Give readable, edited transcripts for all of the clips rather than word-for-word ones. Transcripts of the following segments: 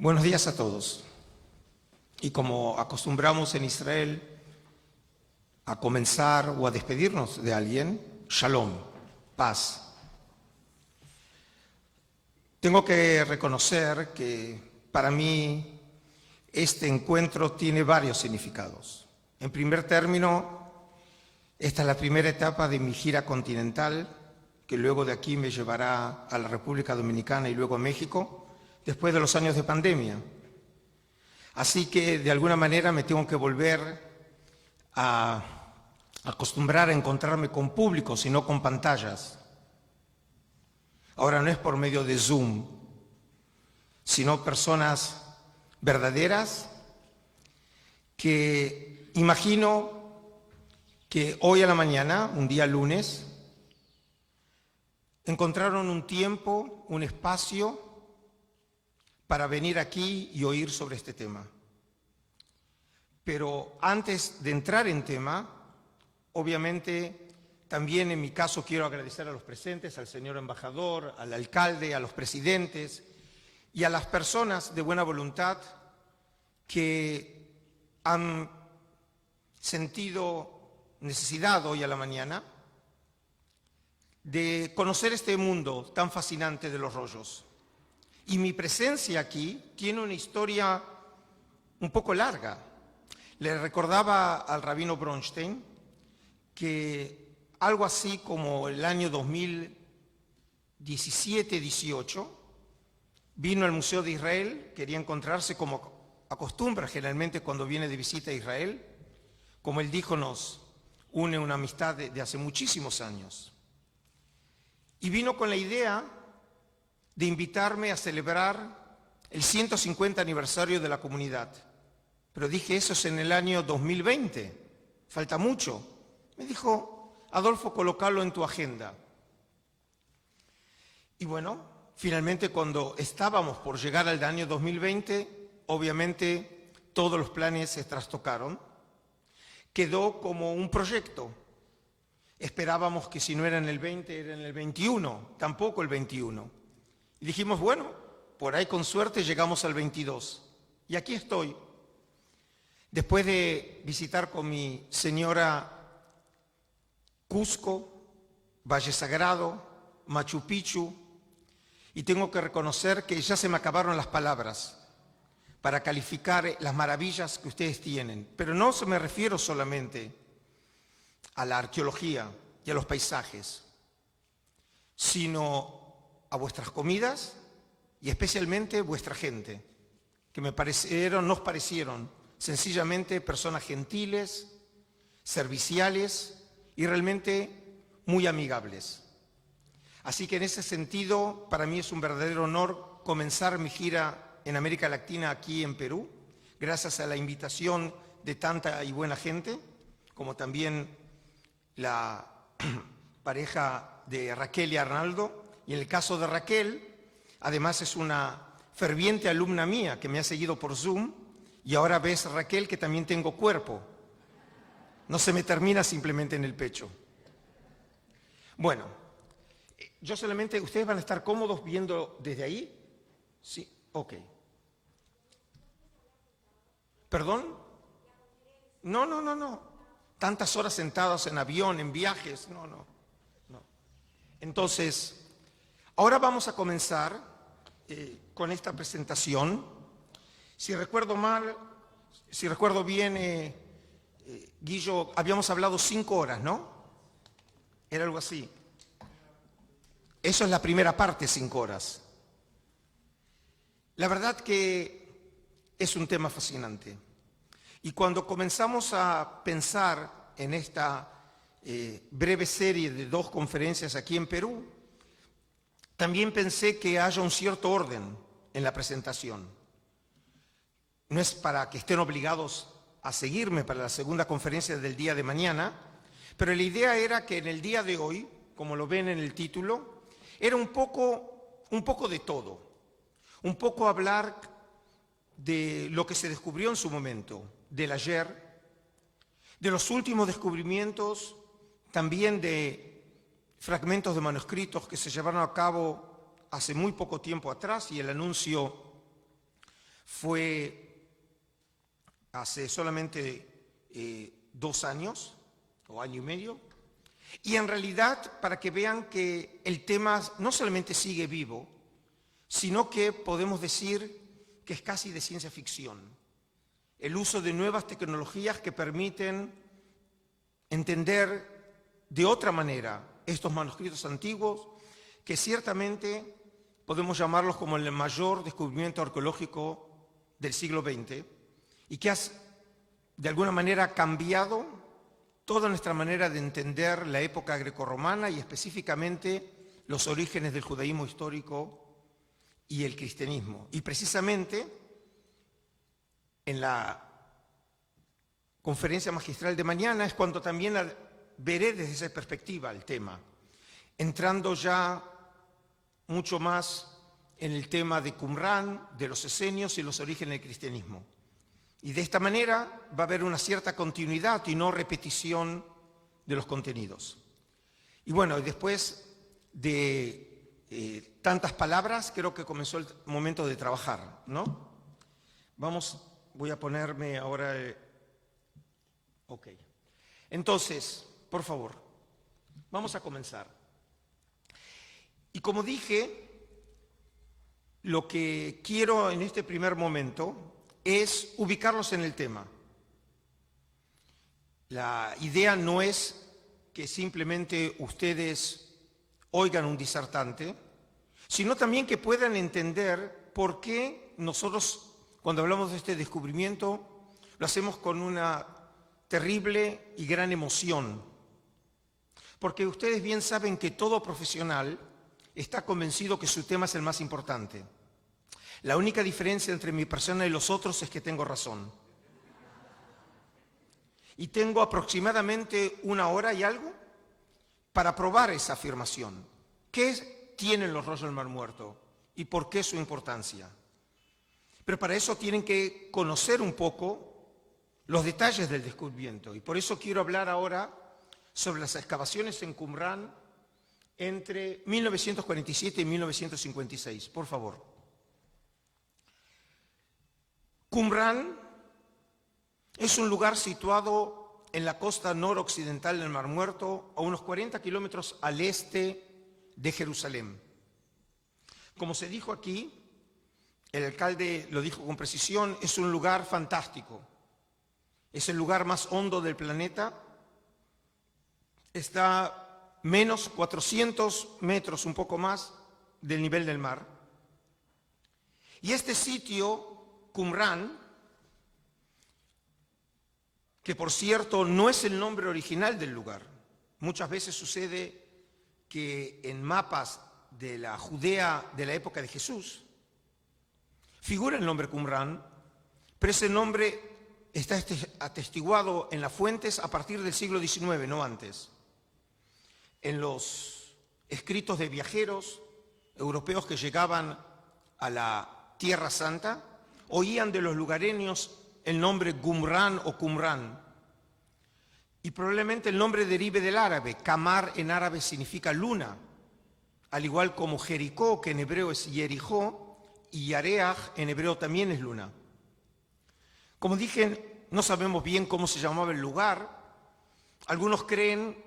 Buenos días a todos. Y como acostumbramos en Israel a comenzar o a despedirnos de alguien, Shalom, paz. Tengo que reconocer que para mí este encuentro tiene varios significados. En primer término, esta es la primera etapa de mi gira continental, que luego de aquí me llevará a la República Dominicana y luego a México, después de los años de pandemia. Así que de alguna manera me tengo que volver a acostumbrar a encontrarme con públicos y no con pantallas. Ahora no es por medio de Zoom, sino personas verdaderas que imagino que hoy a la mañana, un día lunes, encontraron un tiempo, un espacio para venir aquí y oír sobre este tema. Pero antes de entrar en tema, obviamente, también en mi caso quiero agradecer a los presentes, al señor embajador, al alcalde, a los presidentes y a las personas de buena voluntad que han sentido necesidad hoy a la mañana de conocer este mundo tan fascinante de los rollos. Y mi presencia aquí tiene una historia un poco larga. Le recordaba al rabino Bronstein que algo así como el año 2017-18 vino al Museo de Israel, quería encontrarse como acostumbra generalmente cuando viene de visita a Israel. Como él dijo, nos une una amistad de hace muchísimos años. Y vino con la idea de invitarme a celebrar el 150 aniversario de la comunidad. Pero dije, eso es en el año 2020, falta mucho. Me dijo, Adolfo, colócalo en tu agenda. Y bueno, finalmente cuando estábamos por llegar al año 2020, obviamente todos los planes se trastocaron. Quedó como un proyecto. Esperábamos que si no era en el 20, era en el 21, tampoco el 21. Y dijimos, bueno, por ahí con suerte llegamos al 22. Y aquí estoy. Después de visitar con mi señora Cusco, Valle Sagrado, Machu Picchu, y tengo que reconocer que ya se me acabaron las palabras para calificar las maravillas que ustedes tienen. Pero no se me refiero solamente a la arqueología y a los paisajes, sino a vuestras comidas y especialmente vuestra gente, que nos parecieron sencillamente personas gentiles, serviciales y realmente muy amigables. Así que en ese sentido, para mí es un verdadero honor comenzar mi gira en América Latina aquí en Perú, gracias a la invitación de tanta y buena gente, como también la pareja de Raquel y Arnaldo. Y en el caso de Raquel, además es una ferviente alumna mía que me ha seguido por Zoom, y ahora ves, Raquel, que también tengo cuerpo. No se me termina simplemente en el pecho. Bueno, yo solamente, ¿ustedes van a estar cómodos viendo desde ahí? Sí, ok. ¿Perdón? No. Tantas horas sentados en avión, en viajes, no. Entonces, ahora vamos a comenzar con esta presentación. Si recuerdo bien, Guillo, habíamos hablado 5 horas, ¿no? Era algo así. Eso es la primera parte, 5 horas. La verdad que es un tema fascinante. Y cuando comenzamos a pensar en esta breve serie de 2 conferencias aquí en Perú, también pensé que haya un cierto orden en la presentación. No es para que estén obligados a seguirme para la segunda conferencia del día de mañana, pero la idea era que en el día de hoy, como lo ven en el título, era un poco de todo. Un poco hablar de lo que se descubrió en su momento, del ayer, de los últimos descubrimientos, también de fragmentos de manuscritos que se llevaron a cabo hace muy poco tiempo atrás y el anuncio Fue hace solamente 2 años o año y medio. Y en realidad, para que vean que el tema no solamente sigue vivo, sino que podemos decir que es casi de ciencia ficción. El uso de nuevas tecnologías que permiten entender de otra manera estos manuscritos antiguos, que ciertamente podemos llamarlos como el mayor descubrimiento arqueológico del siglo XX y que ha de alguna manera cambiado toda nuestra manera de entender la época grecorromana y específicamente los orígenes del judaísmo histórico y el cristianismo. Y precisamente en la conferencia magistral de mañana es cuando también veré desde esa perspectiva el tema, entrando ya mucho más en el tema de Qumrán, de los esenios y los orígenes del cristianismo. Y de esta manera va a haber una cierta continuidad y no repetición de los contenidos. Y bueno, después de tantas palabras, creo que comenzó el momento de trabajar, ¿no? Voy a ponerme ahora... Ok. Entonces, por favor, vamos a comenzar. Y como dije, lo que quiero en este primer momento es ubicarlos en el tema. La idea no es que simplemente ustedes oigan un disertante, sino también que puedan entender por qué nosotros, cuando hablamos de este descubrimiento, lo hacemos con una terrible y gran emoción. Porque ustedes bien saben que todo profesional está convencido que su tema es el más importante. La única diferencia entre mi persona y los otros es que tengo razón. Y tengo aproximadamente 1 hora y algo para probar esa afirmación. ¿Qué tienen los rollos del Mar Muerto y por qué su importancia? Pero para eso tienen que conocer un poco los detalles del descubrimiento. Y por eso quiero hablar ahora sobre las excavaciones en Qumrán entre 1947 y 1956. Por favor. Qumrán es un lugar situado en la costa noroccidental del Mar Muerto, a unos 40 kilómetros al este de Jerusalén. Como se dijo aquí, el alcalde lo dijo con precisión, es un lugar fantástico. Es el lugar más hondo del planeta. Está menos 400 metros, un poco más, del nivel del mar. Y este sitio, Qumrán, que por cierto no es el nombre original del lugar. Muchas veces sucede que en mapas de la Judea de la época de Jesús figura el nombre Qumrán, pero ese nombre está atestiguado en las fuentes a partir del siglo XIX, no antes. En los escritos de viajeros europeos que llegaban a la Tierra Santa, oían de los lugareños el nombre Qumrán o Qumrán. Y probablemente el nombre derive del árabe. Qamar en árabe significa luna, al igual como Jericó, que en hebreo es Yerijó, y Yareaj en hebreo también es luna. Como dije, no sabemos bien cómo se llamaba el lugar. Algunos creen,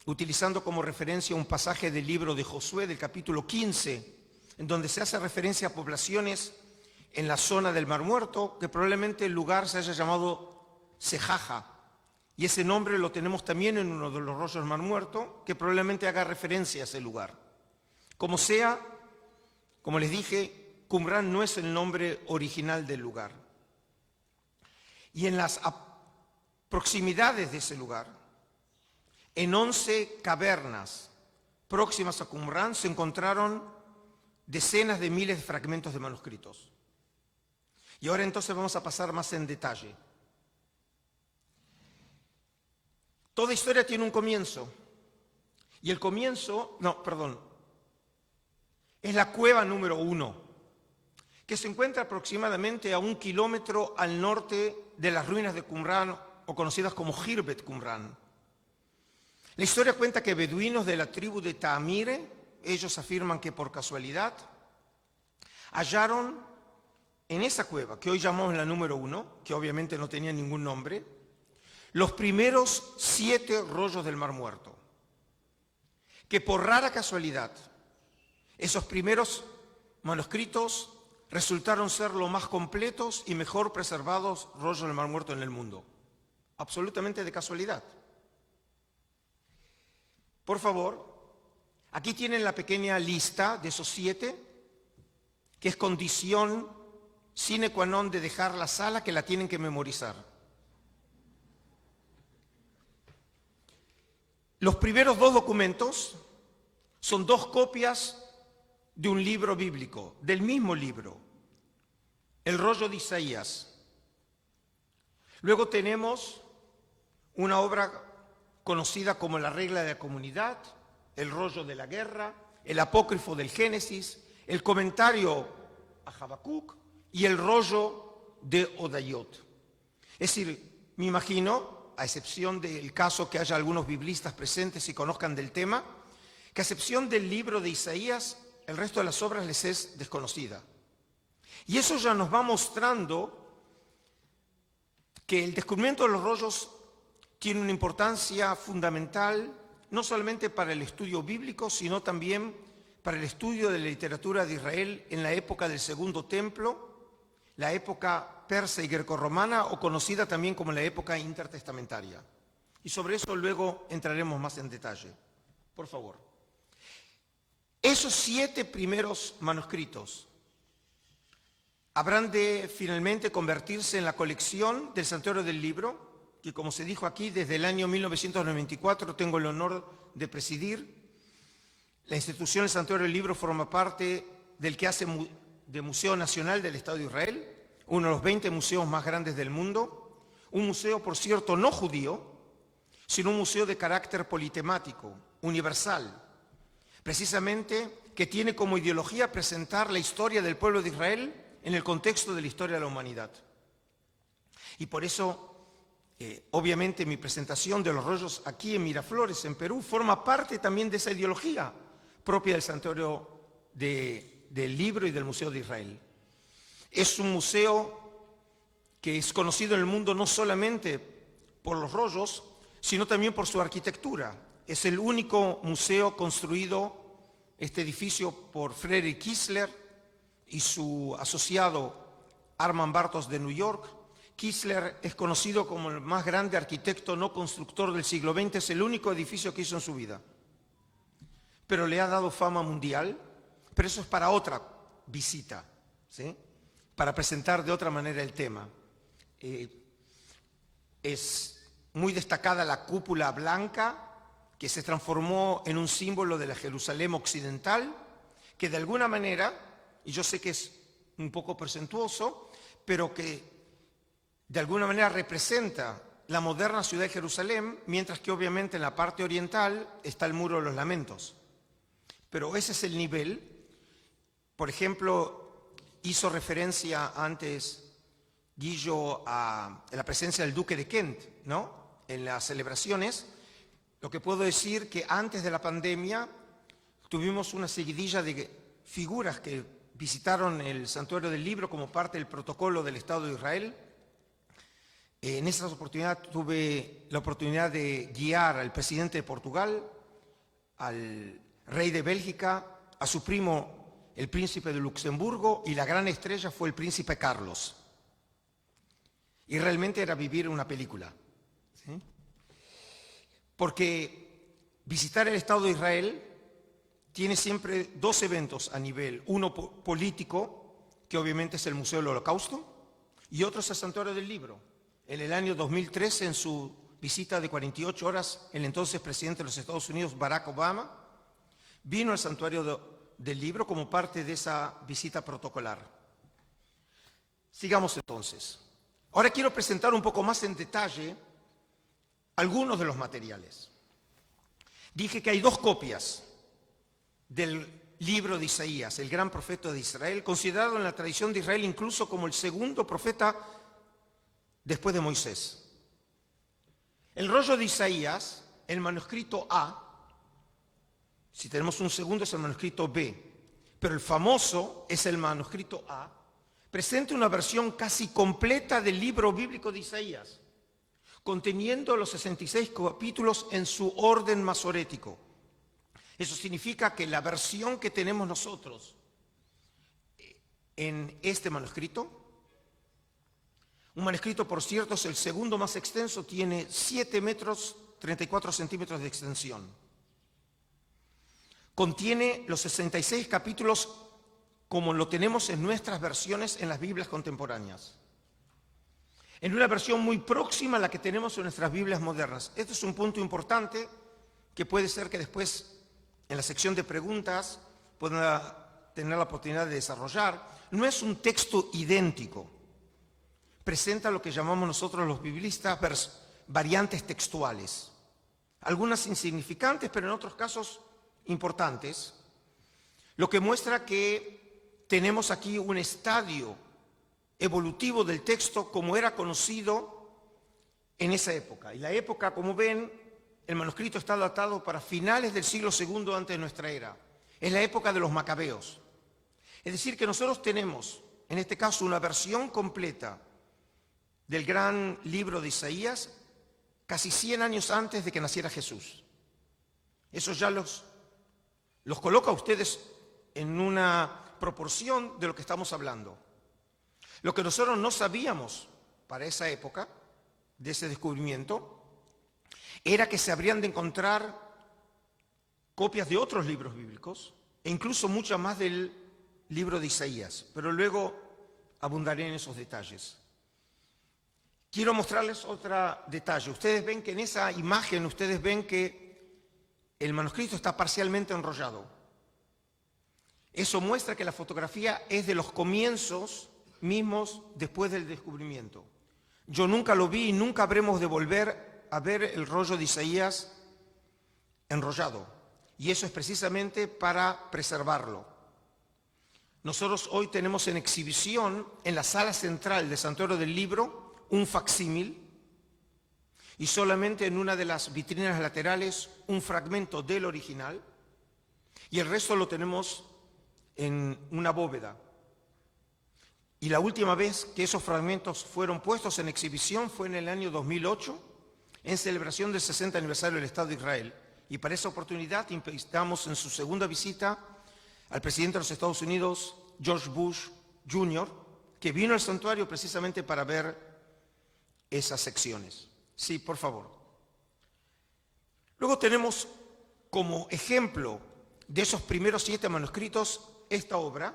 utilizando como referencia un pasaje del libro de Josué, del capítulo 15, en donde se hace referencia a poblaciones en la zona del Mar Muerto, que probablemente el lugar se haya llamado Sejaja. Y ese nombre lo tenemos también en uno de los rollos del Mar Muerto, que probablemente haga referencia a ese lugar. Como sea, como les dije, Qumrán no es el nombre original del lugar. Y en las proximidades de ese lugar, en 11 cavernas próximas a Qumrán, se encontraron decenas de miles de fragmentos de manuscritos. Y ahora entonces vamos a pasar más en detalle. Toda historia tiene un comienzo. Y el comienzo, es la cueva número 1, que se encuentra aproximadamente a 1 kilómetro al norte de las ruinas de Qumrán, o conocidas como Khirbet Qumrán. La historia cuenta que beduinos de la tribu de Ta'amire, ellos afirman que por casualidad, hallaron en esa cueva, que hoy llamamos la número 1, que obviamente no tenía ningún nombre, los primeros 7 rollos del Mar Muerto, que por rara casualidad, esos primeros manuscritos resultaron ser los más completos y mejor preservados rollos del Mar Muerto en el mundo. Absolutamente de casualidad. Por favor, aquí tienen la pequeña lista de esos 7, que es condición sine qua non de dejar la sala, que la tienen que memorizar. Los primeros 2 documentos son 2 copias de un libro bíblico, del mismo libro, el rollo de Isaías. Luego tenemos una obra conocida como la regla de la comunidad, el rollo de la guerra, el apócrifo del Génesis, el comentario a Habacuc y el rollo de Odayot. Es decir, me imagino, a excepción del caso que haya algunos biblistas presentes y conozcan del tema, que a excepción del libro de Isaías, el resto de las obras les es desconocida. Y eso ya nos va mostrando que el descubrimiento de los rollos tiene una importancia fundamental, no solamente para el estudio bíblico, sino también para el estudio de la literatura de Israel en la época del Segundo Templo, la época persa y grecorromana, o conocida también como la época intertestamentaria. Y sobre eso luego entraremos más en detalle. Por favor. Esos 7 primeros manuscritos habrán de finalmente convertirse en la colección del Santuario del Libro, que como se dijo aquí, desde el año 1994 tengo el honor de presidir. La institución del Santuario del Libro forma parte del que hace de Museo Nacional del Estado de Israel, uno de los 20 museos más grandes del mundo, un museo, por cierto, no judío, sino un museo de carácter politemático, universal, precisamente que tiene como ideología presentar la historia del pueblo de Israel en el contexto de la historia de la humanidad. Y por eso, obviamente, mi presentación de los rollos aquí en Miraflores, en Perú, forma parte también de esa ideología propia del Santuario del Libro y del Museo de Israel. Es un museo que es conocido en el mundo no solamente por los rollos, sino también por su arquitectura. Es el único museo construido, este edificio, por Frederick Kiesler y su asociado Armand Bartos de New York. Kiesler es conocido como el más grande arquitecto no constructor del siglo XX, es el único edificio que hizo en su vida. Pero le ha dado fama mundial, pero eso es para otra visita, ¿sí? Para presentar de otra manera el tema. Es muy destacada la cúpula blanca, que se transformó en un símbolo de la Jerusalén occidental, que de alguna manera, y yo sé que es un poco presuntuoso, pero que de alguna manera representa la moderna ciudad de Jerusalén, mientras que obviamente en la parte oriental está el Muro de los Lamentos. Pero ese es el nivel. Por ejemplo, hizo referencia antes Guillo a la presencia del Duque de Kent, ¿no?, en las celebraciones. Lo que puedo decir que antes de la pandemia tuvimos una seguidilla de figuras que visitaron el Santuario del Libro como parte del protocolo del Estado de Israel. En esa oportunidad tuve la oportunidad de guiar al presidente de Portugal, al rey de Bélgica, a su primo, el príncipe de Luxemburgo, y la gran estrella fue el príncipe Carlos. Y realmente era vivir una película, ¿sí? Porque visitar el Estado de Israel tiene siempre 2 eventos a nivel, uno político, que obviamente es el Museo del Holocausto, y otro es el Santuario del Libro. En el año 2013, en su visita de 48 horas, el entonces presidente de los Estados Unidos, Barack Obama, vino al Santuario del Libro como parte de esa visita protocolar. Sigamos entonces. Ahora quiero presentar un poco más en detalle algunos de los materiales. Dije que hay 2 copias del libro de Isaías, el gran profeta de Israel, considerado en la tradición de Israel incluso como el segundo profeta después de Moisés. El rollo de Isaías, el manuscrito A, si tenemos un segundo es el manuscrito B, pero el famoso es el manuscrito A, presenta una versión casi completa del libro bíblico de Isaías, conteniendo los 66 capítulos en su orden masorético. Eso significa que la versión que tenemos nosotros en este manuscrito, un manuscrito, por cierto, es el segundo más extenso, tiene 7 metros 34 centímetros de extensión. Contiene los 66 capítulos como lo tenemos en nuestras versiones en las Biblias contemporáneas, en una versión muy próxima a la que tenemos en nuestras Biblias modernas. Este es un punto importante que puede ser que después, en la sección de preguntas, pueda tener la oportunidad de desarrollar. No es un texto idéntico. Presenta lo que llamamos nosotros los biblistas variantes textuales. Algunas insignificantes, pero en otros casos importantes. Lo que muestra que tenemos aquí un estadio evolutivo del texto como era conocido en esa época. Y la época, como ven, el manuscrito está datado para finales del siglo II antes de nuestra era. Es la época de los macabeos. Es decir, que nosotros tenemos, en este caso, una versión completa del gran libro de Isaías, casi 100 años antes de que naciera Jesús. Eso ya los coloca a ustedes en una proporción de lo que estamos hablando. Lo que nosotros no sabíamos para esa época, de ese descubrimiento, era que se habrían de encontrar copias de otros libros bíblicos, e incluso muchas más del libro de Isaías, pero luego abundaré en esos detalles. Quiero mostrarles otro detalle. Ustedes ven que en esa imagen, ustedes ven que el manuscrito está parcialmente enrollado. Eso muestra que la fotografía es de los comienzos mismos después del descubrimiento. Yo nunca lo vi y nunca habremos de volver a ver el rollo de Isaías enrollado. Y eso es precisamente para preservarlo. Nosotros hoy tenemos en exhibición en la sala central del Santuario del Libro un facsímil y solamente en una de las vitrinas laterales un fragmento del original y el resto lo tenemos en una bóveda. Y la última vez que esos fragmentos fueron puestos en exhibición fue en el año 2008 en celebración del 60 aniversario del Estado de Israel. Y para esa oportunidad invitamos en su segunda visita al presidente de los Estados Unidos, George Bush Jr., que vino al santuario precisamente para ver esas secciones. Sí, por favor. Luego tenemos como ejemplo de esos primeros 7 manuscritos esta obra,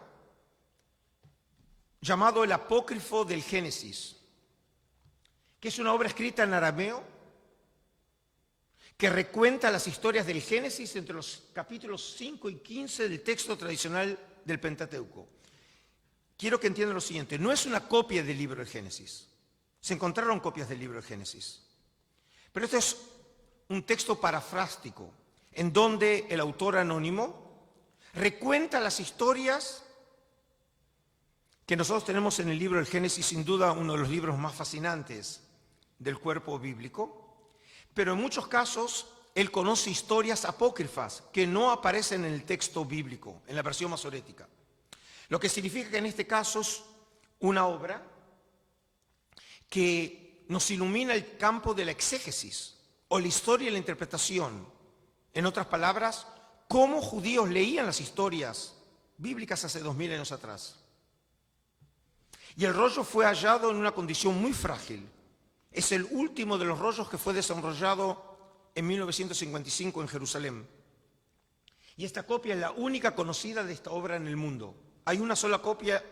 llamado el Apócrifo del Génesis, que es una obra escrita en arameo que recuenta las historias del Génesis entre los capítulos 5 y 15 del texto tradicional del Pentateuco. Quiero que entiendan lo siguiente, no es una copia del libro del Génesis. Se encontraron copias del libro del Génesis. Pero este es un texto parafrástico, en donde el autor anónimo recuenta las historias que nosotros tenemos en el libro del Génesis, sin duda uno de los libros más fascinantes del cuerpo bíblico, pero en muchos casos él conoce historias apócrifas que no aparecen en el texto bíblico, en la versión masorética. Lo que significa que en este caso es una obra que nos ilumina el campo de la exégesis, o la historia y la interpretación. En otras palabras, cómo judíos leían las historias bíblicas hace 2000 años atrás. Y el rollo fue hallado en una condición muy frágil. Es el último de los rollos que fue desenrollado en 1955 en Jerusalén. Y esta copia es la única conocida de esta obra en el mundo. Hay una sola copia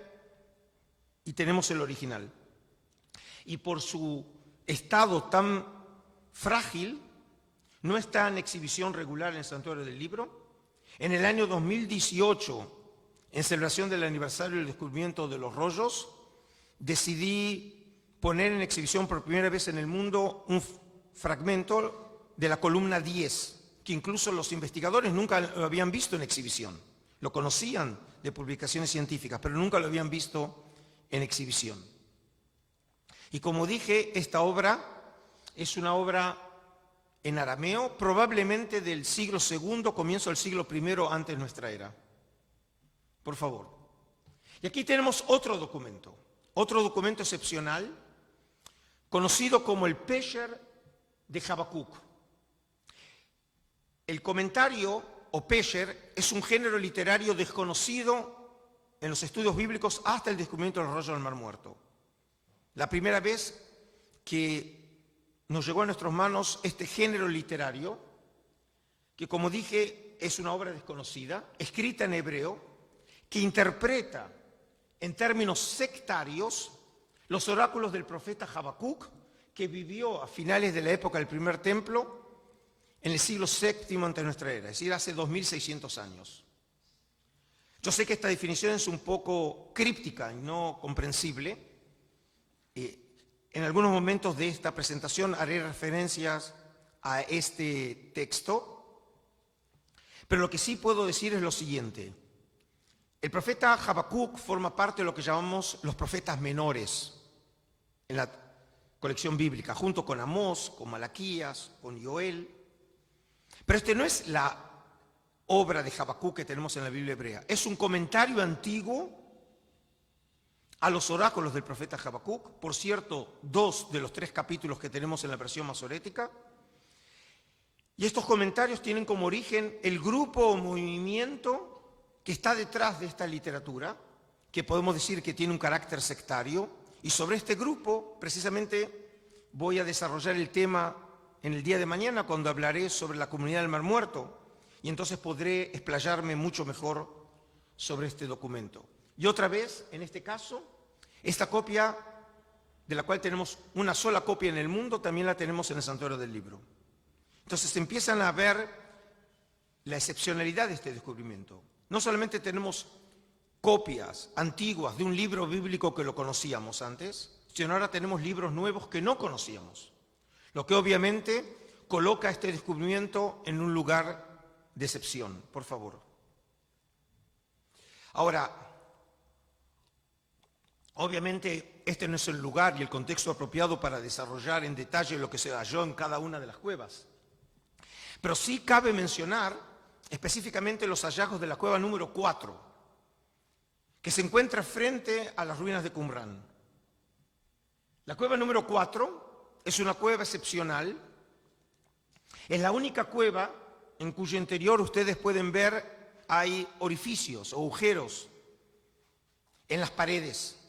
y tenemos el original. Y por su estado tan frágil, no está en exhibición regular en el Santuario del Libro. En el año 2018, en celebración del aniversario del descubrimiento de los rollos, decidí poner en exhibición por primera vez en el mundo un fragmento de la columna 10, que incluso los investigadores nunca lo habían visto en exhibición. Lo conocían de publicaciones científicas, pero nunca lo habían visto en exhibición. Y como dije, esta obra es una obra en arameo, probablemente del siglo II, comienzo del siglo I antes de nuestra era. Por favor. Y aquí tenemos otro documento. otro documento excepcional, conocido como el Pesher de Habacuc. El comentario o Pesher es un género literario desconocido en los estudios bíblicos hasta el descubrimiento del rollo del Mar Muerto. La primera vez que nos llegó a nuestras manos este género literario, que como dije es una obra desconocida, escrita en hebreo, que interpreta en términos sectarios los oráculos del profeta Habacuc, que vivió a finales de la época del primer templo, en el siglo VII antes de nuestra era, es decir, hace 2600 años. Yo sé que esta definición es un poco críptica y no comprensible. En algunos momentos de esta presentación haré referencias a este texto, pero lo que sí puedo decir es lo siguiente. El profeta Habacuc forma parte de lo que llamamos los profetas menores en la colección bíblica, junto con Amós, con Malaquías, con Joel. Pero este no es la obra de Habacuc que tenemos en la Biblia hebrea. Es un comentario antiguo a los oráculos del profeta Habacuc. Por cierto, 2 de los 3 capítulos que tenemos en la versión masorética. Y estos comentarios tienen como origen el grupo o movimiento que está detrás de esta literatura, que podemos decir que tiene un carácter sectario. Y sobre este grupo, precisamente, voy a desarrollar el tema en el día de mañana cuando hablaré sobre la comunidad del Mar Muerto, y entonces podré explayarme mucho mejor sobre este documento. Y otra vez, en este caso, esta copia, de la cual tenemos una sola copia en el mundo, también la tenemos en el Santuario del Libro. Entonces empiezan a ver la excepcionalidad de este descubrimiento. No solamente tenemos copias antiguas de un libro bíblico que lo conocíamos antes, sino ahora tenemos libros nuevos que no conocíamos. Lo que obviamente coloca este descubrimiento en un lugar de excepción, por favor. Ahora, obviamente este no es el lugar y el contexto apropiado para desarrollar en detalle lo que se halló en cada una de las cuevas. Pero sí cabe mencionar específicamente los hallazgos de la cueva número 4, que se encuentra frente a las ruinas de Qumran. La cueva número 4 es una cueva excepcional. Es la única cueva en cuyo interior ustedes pueden ver hay orificios o agujeros en las paredes.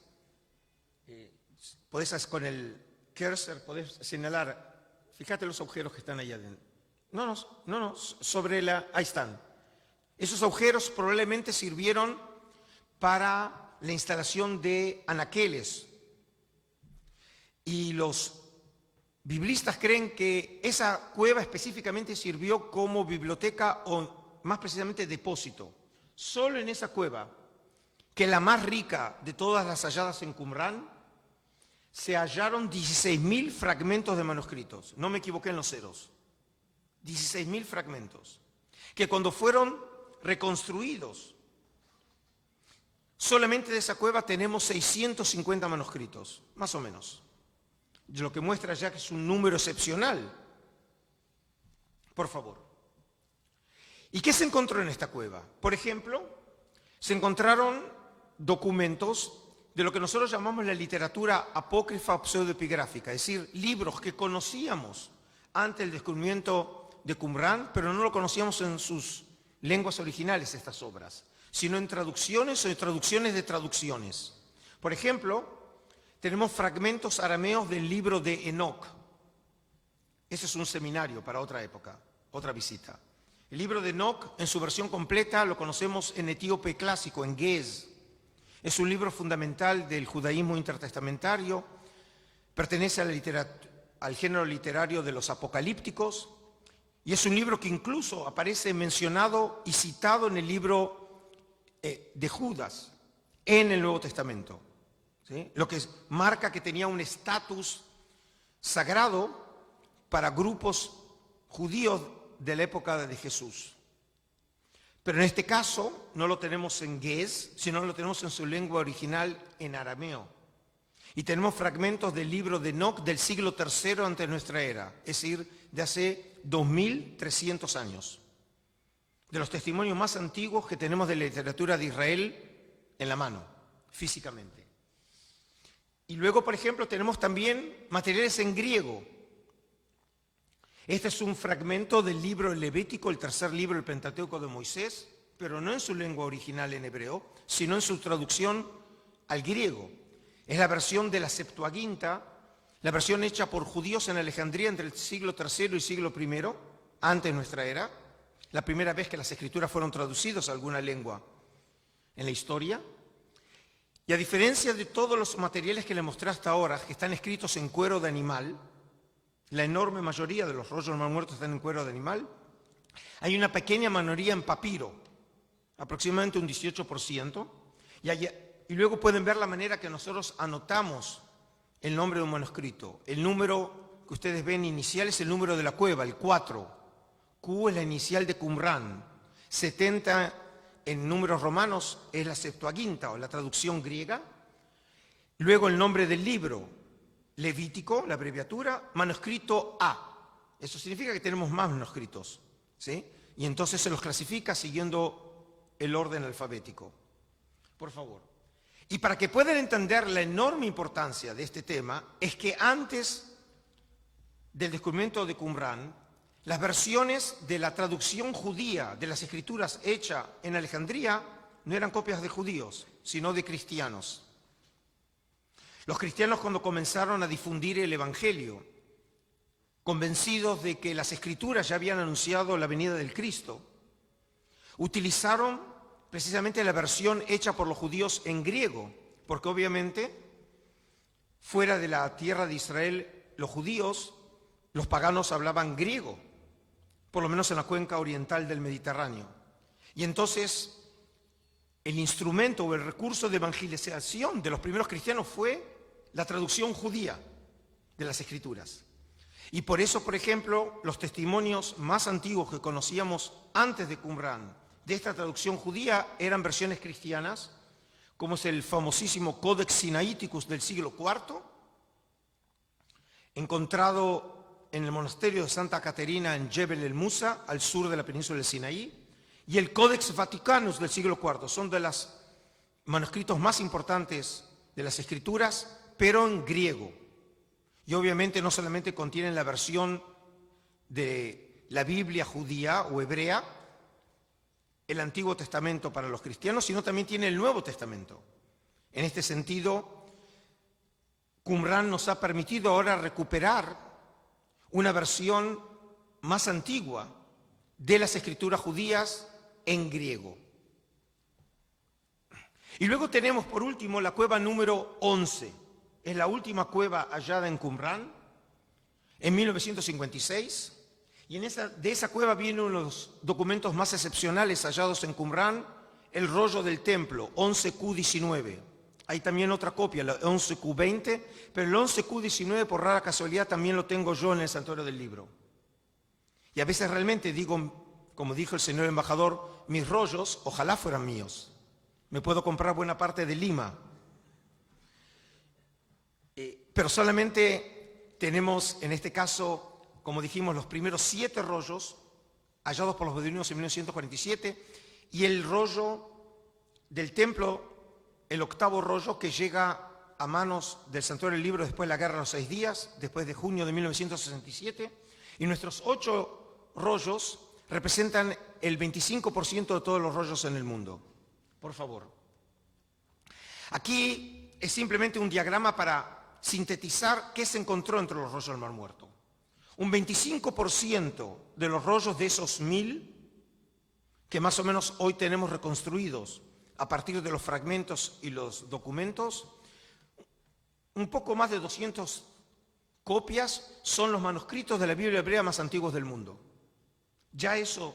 Podés con el cursor, podés señalar, fíjate los agujeros que están ahí adentro. No, sobre la, ahí están. Esos agujeros probablemente sirvieron para la instalación de anaqueles. Y los biblistas creen que esa cueva específicamente sirvió como biblioteca o más precisamente depósito. Solo en esa cueva, que es la más rica de todas las halladas en Qumran, se hallaron 16.000 fragmentos de manuscritos. No me equivoqué en los ceros. 16.000 fragmentos. Que cuando fueron reconstruidos, solamente de esa cueva tenemos 650 manuscritos, más o menos. Lo que muestra ya que es un número excepcional. Por favor. ¿Y qué se encontró en esta cueva? Por ejemplo, se encontraron documentos de lo que nosotros llamamos la literatura apócrifa o pseudoepigráfica, es decir, libros que conocíamos antes del descubrimiento de Qumran, pero no lo conocíamos en sus lenguas originales, estas obras, sino en traducciones o en traducciones de traducciones. Por ejemplo, tenemos fragmentos arameos del libro de Enoc. Ese es un seminario para otra época, otra visita. El libro de Enoc, en su versión completa, lo conocemos en etíope clásico, en Gez. Es un libro fundamental del judaísmo intertestamentario, pertenece al género literario de los apocalípticos, y es un libro que incluso aparece mencionado y citado en el libro de Judas, en el Nuevo Testamento. ¿Sí? Lo que marca que tenía un estatus sagrado para grupos judíos de la época de Jesús. Pero en este caso no lo tenemos en Gez, sino lo tenemos en su lengua original en arameo. Y tenemos fragmentos del libro de Enoc del siglo III antes de nuestra era, es decir, de hace 2300 años. De los testimonios más antiguos que tenemos de la literatura de Israel en la mano, físicamente. Y luego, por ejemplo, tenemos también materiales en griego. Este es un fragmento del libro Levítico, el tercer libro del Pentateuco de Moisés, pero no en su lengua original en hebreo, sino en su traducción al griego. Es la versión de la Septuaginta, la versión hecha por judíos en Alejandría entre el siglo III y siglo I, antes de nuestra era, la primera vez que las escrituras fueron traducidas a alguna lengua en la historia. Y a diferencia de todos los materiales que le mostré hasta ahora, que están escritos en cuero de animal, la enorme mayoría de los rollos del Mar Muerto están en cuero de animal, hay una pequeña minoría en papiro, aproximadamente un 18%, y luego pueden ver la manera que nosotros anotamos el nombre de un manuscrito. El número que ustedes ven inicial es el número de la cueva, el 4. Q es la inicial de Qumran. 70 en números romanos es la Septuaginta o la traducción griega. Luego el nombre del libro, Levítico, la abreviatura, manuscrito A. Eso significa que tenemos más manuscritos, ¿sí? Y entonces se los clasifica siguiendo el orden alfabético. Por favor. Y para que puedan entender la enorme importancia de este tema, es que antes del descubrimiento de Qumran, las versiones de la traducción judía de las escrituras hecha en Alejandría no eran copias de judíos, sino de cristianos. Los cristianos, cuando comenzaron a difundir el Evangelio, convencidos de que las escrituras ya habían anunciado la venida del Cristo, utilizaron precisamente la versión hecha por los judíos en griego, porque obviamente fuera de la tierra de Israel los judíos, los paganos hablaban griego, por lo menos en la cuenca oriental del Mediterráneo. Y entonces el instrumento o el recurso de evangelización de los primeros cristianos fue la traducción judía de las escrituras. Y por eso, por ejemplo, los testimonios más antiguos que conocíamos antes de Qumran de esta traducción judía eran versiones cristianas, como es el famosísimo Codex Sinaiticus del siglo IV, encontrado en el monasterio de Santa Caterina en Jebel el Musa, al sur de la península del Sinaí, y el Codex Vaticanus del siglo IV. Son de los manuscritos más importantes de las escrituras, pero en griego. Y obviamente no solamente contienen la versión de la Biblia judía o hebrea, el Antiguo Testamento para los cristianos, sino también tiene el Nuevo Testamento. En este sentido, Qumran nos ha permitido ahora recuperar una versión más antigua de las escrituras judías en griego. Y luego tenemos, por último, la cueva número 11. Es la última cueva hallada en Qumran en 1956. Y de esa cueva viene uno de los documentos más excepcionales hallados en Qumran, el rollo del templo, 11Q19. Hay también otra copia, la 11Q20, pero el 11Q19, por rara casualidad, también lo tengo yo en el santuario del libro. Y a veces realmente digo, como dijo el señor embajador, mis rollos ojalá fueran míos. Me puedo comprar buena parte de Lima. Pero solamente tenemos, en este caso, como dijimos, los primeros 7 rollos hallados por los beduinos en 1947 y el rollo del templo, el 8º rollo que llega a manos del santuario del libro después de la Guerra de los 6 días, después de junio de 1967, y nuestros 8 rollos representan el 25% de todos los rollos en el mundo. Por favor. Aquí es simplemente un diagrama para sintetizar qué se encontró entre los rollos del Mar Muerto. Un 25% de los rollos de esos 1000, que más o menos hoy tenemos reconstruidos a partir de los fragmentos y los documentos, un poco más de 200 copias son los manuscritos de la Biblia hebrea más antiguos del mundo. Ya eso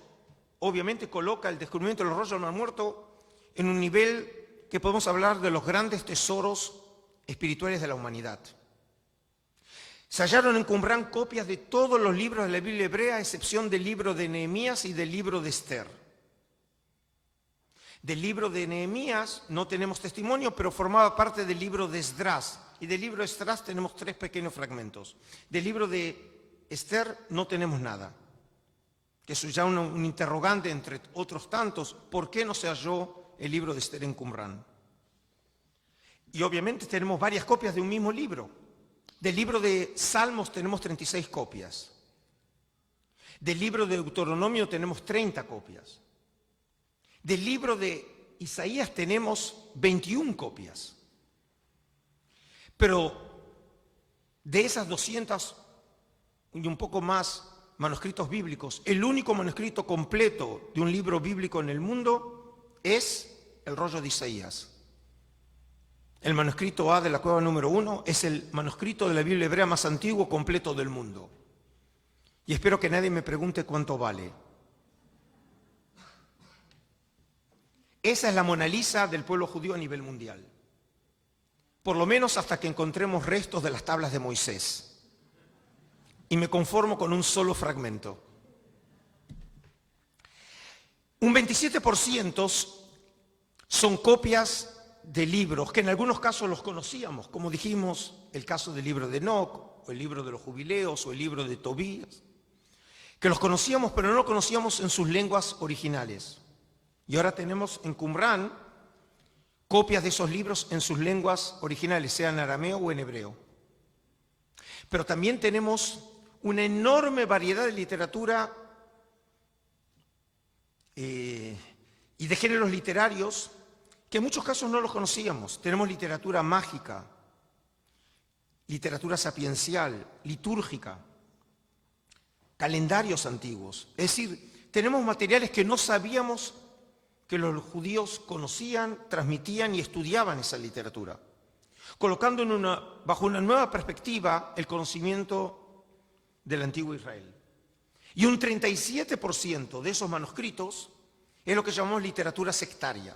obviamente coloca el descubrimiento de los rollos del Mar Muerto en un nivel que podemos hablar de los grandes tesoros espirituales de la humanidad. Se hallaron en Qumran copias de todos los libros de la Biblia hebrea, a excepción del libro de Nehemías y del libro de Esther. Del libro de Nehemías no tenemos testimonio, pero formaba parte del libro de Esdras. Y del libro de Esdras tenemos 3 pequeños fragmentos. Del libro de Esther no tenemos nada. Que eso ya un interrogante entre otros tantos. ¿Por qué no se halló el libro de Esther en Qumran? Y obviamente tenemos varias copias de un mismo libro. Del libro de Salmos tenemos 36 copias. Del libro de Deuteronomio tenemos 30 copias. Del libro de Isaías tenemos 21 copias. Pero de esas 200 y un poco más manuscritos bíblicos, el único manuscrito completo de un libro bíblico en el mundo es el rollo de Isaías. El manuscrito A de la cueva número 1 es el manuscrito de la Biblia hebrea más antiguo completo del mundo. Y espero que nadie me pregunte cuánto vale. Esa es la Mona Lisa del pueblo judío a nivel mundial. Por lo menos hasta que encontremos restos de las tablas de Moisés. Y me conformo con un solo fragmento. Un 27% son copias de libros que en algunos casos los conocíamos, como dijimos, el caso del libro de Enoc, o el libro de los jubileos, o el libro de Tobías, que los conocíamos, pero no los conocíamos en sus lenguas originales. Y ahora tenemos en Qumrán copias de esos libros en sus lenguas originales, sea en arameo o en hebreo. Pero también tenemos una enorme variedad de literatura y de géneros literarios que en muchos casos no los conocíamos. Tenemos literatura mágica, literatura sapiencial, litúrgica, calendarios antiguos. Es decir, tenemos materiales que no sabíamos que los judíos conocían, transmitían y estudiaban esa literatura, colocando bajo una nueva perspectiva el conocimiento del antiguo Israel. Y un 37% de esos manuscritos es lo que llamamos literatura sectaria,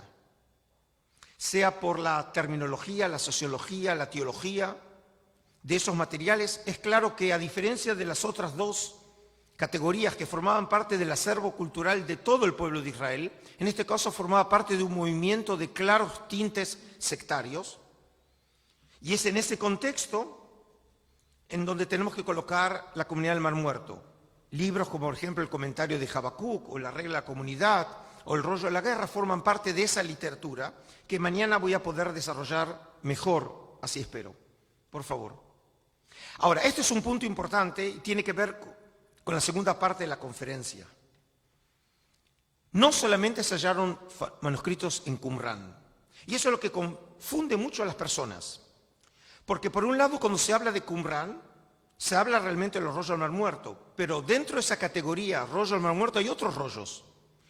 sea por la terminología, la sociología, la teología de esos materiales. Es claro que a diferencia de las otras dos categorías que formaban parte del acervo cultural de todo el pueblo de Israel, en este caso formaba parte de un movimiento de claros tintes sectarios, y es en ese contexto en donde tenemos que colocar la comunidad del Mar Muerto. Libros como, por ejemplo, el comentario de Habacuc, o la regla de la comunidad, o el rollo de la guerra, forman parte de esa literatura que mañana voy a poder desarrollar mejor, así espero. Por favor. Ahora, este es un punto importante y tiene que ver con la segunda parte de la conferencia. No solamente se hallaron manuscritos en Qumrán, y eso es lo que confunde mucho a las personas, porque por un lado cuando se habla de Qumrán, se habla realmente de los rollos del Mar Muerto, pero dentro de esa categoría, rollo del Mar Muerto, hay otros rollos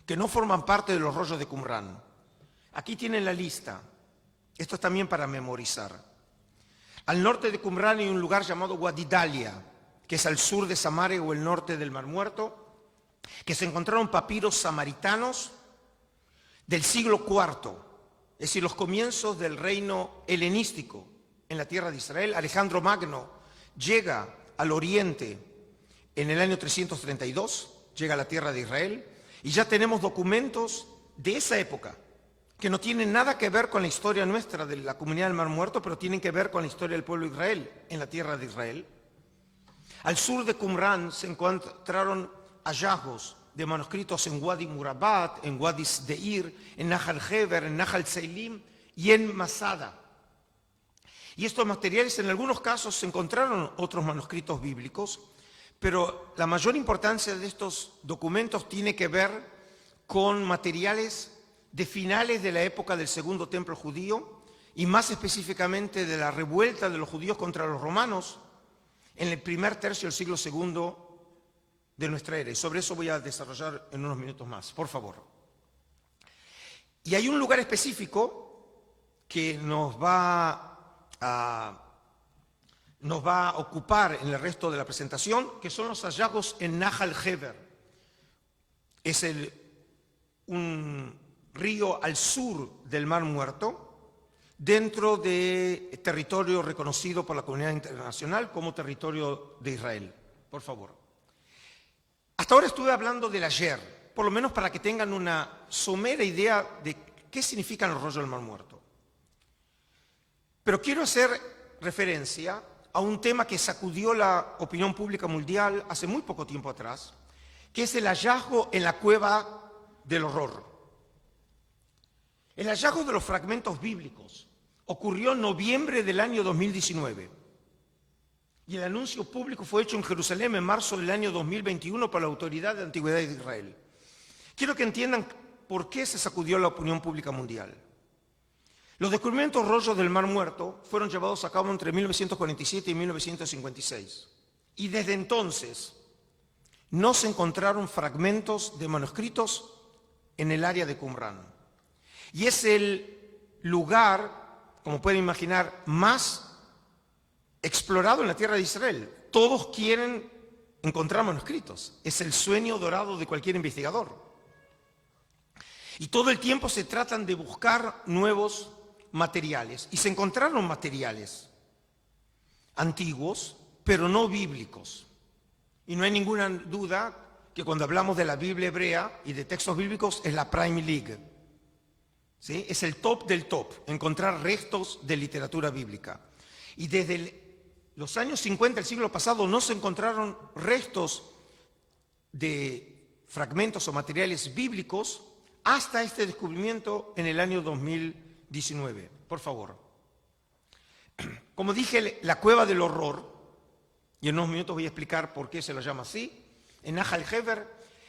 que no forman parte de los rollos de Qumrán. Aquí tienen la lista, esto es también para memorizar. Al norte de Qumrán hay un lugar llamado Wadi Dalia, que es al sur de Samaria o el norte del Mar Muerto, que se encontraron papiros samaritanos del siglo IV, es decir, los comienzos del reino helenístico en la tierra de Israel. Alejandro Magno llega al oriente en el año 332, llega a la tierra de Israel, y ya tenemos documentos de esa época, que no tienen nada que ver con la historia nuestra de la comunidad del Mar Muerto, pero tienen que ver con la historia del pueblo de Israel en la tierra de Israel. Al sur de Qumrán se encontraron hallazgos de manuscritos en Wadi Murabat, en Wadi Sdeir, en Nahal Heber, en Nahal Seilim y en Masada. Y estos materiales, en algunos casos, se encontraron otros manuscritos bíblicos, pero la mayor importancia de estos documentos tiene que ver con materiales de finales de la época del Segundo Templo judío y más específicamente de la revuelta de los judíos contra los romanos en el primer tercio del siglo II de nuestra era. Y sobre eso voy a desarrollar en unos minutos más, por favor. Y hay un lugar específico que nos va a ocupar en el resto de la presentación, que son los hallazgos en Nahal Heber. Es un río al sur del Mar Muerto, dentro de territorio reconocido por la comunidad internacional como territorio de Israel. Por favor. Hasta ahora estuve hablando del ayer, por lo menos para que tengan una somera idea de qué significan los rollos del Mar Muerto. Pero quiero hacer referencia a un tema que sacudió la opinión pública mundial hace muy poco tiempo atrás, que es el hallazgo en la cueva del horror. El hallazgo de los fragmentos bíblicos ocurrió en noviembre del año 2019. Y el anuncio público fue hecho en Jerusalén en marzo del año 2021 por la Autoridad de Antigüedad de Israel. Quiero que entiendan por qué se sacudió la opinión pública mundial. Los descubrimientos rollos del Mar Muerto fueron llevados a cabo entre 1947 y 1956. Y desde entonces no se encontraron fragmentos de manuscritos en el área de Qumran. Y es el lugar, como pueden imaginar, más explorado en la tierra de Israel. Todos quieren encontrar manuscritos. Es el sueño dorado de cualquier investigador. Y todo el tiempo se tratan de buscar nuevos materiales. Y se encontraron materiales antiguos, pero no bíblicos. Y no hay ninguna duda que cuando hablamos de la Biblia hebrea y de textos bíblicos es la Prime League. ¿Sí? Es el top del top, encontrar restos de literatura bíblica. Y desde los años 50 del siglo pasado no se encontraron restos de fragmentos o materiales bíblicos hasta este descubrimiento en el año 2019. Por favor. Como dije, la Cueva del Horror, y en unos minutos voy a explicar por qué se lo llama así, en Nahal Hever,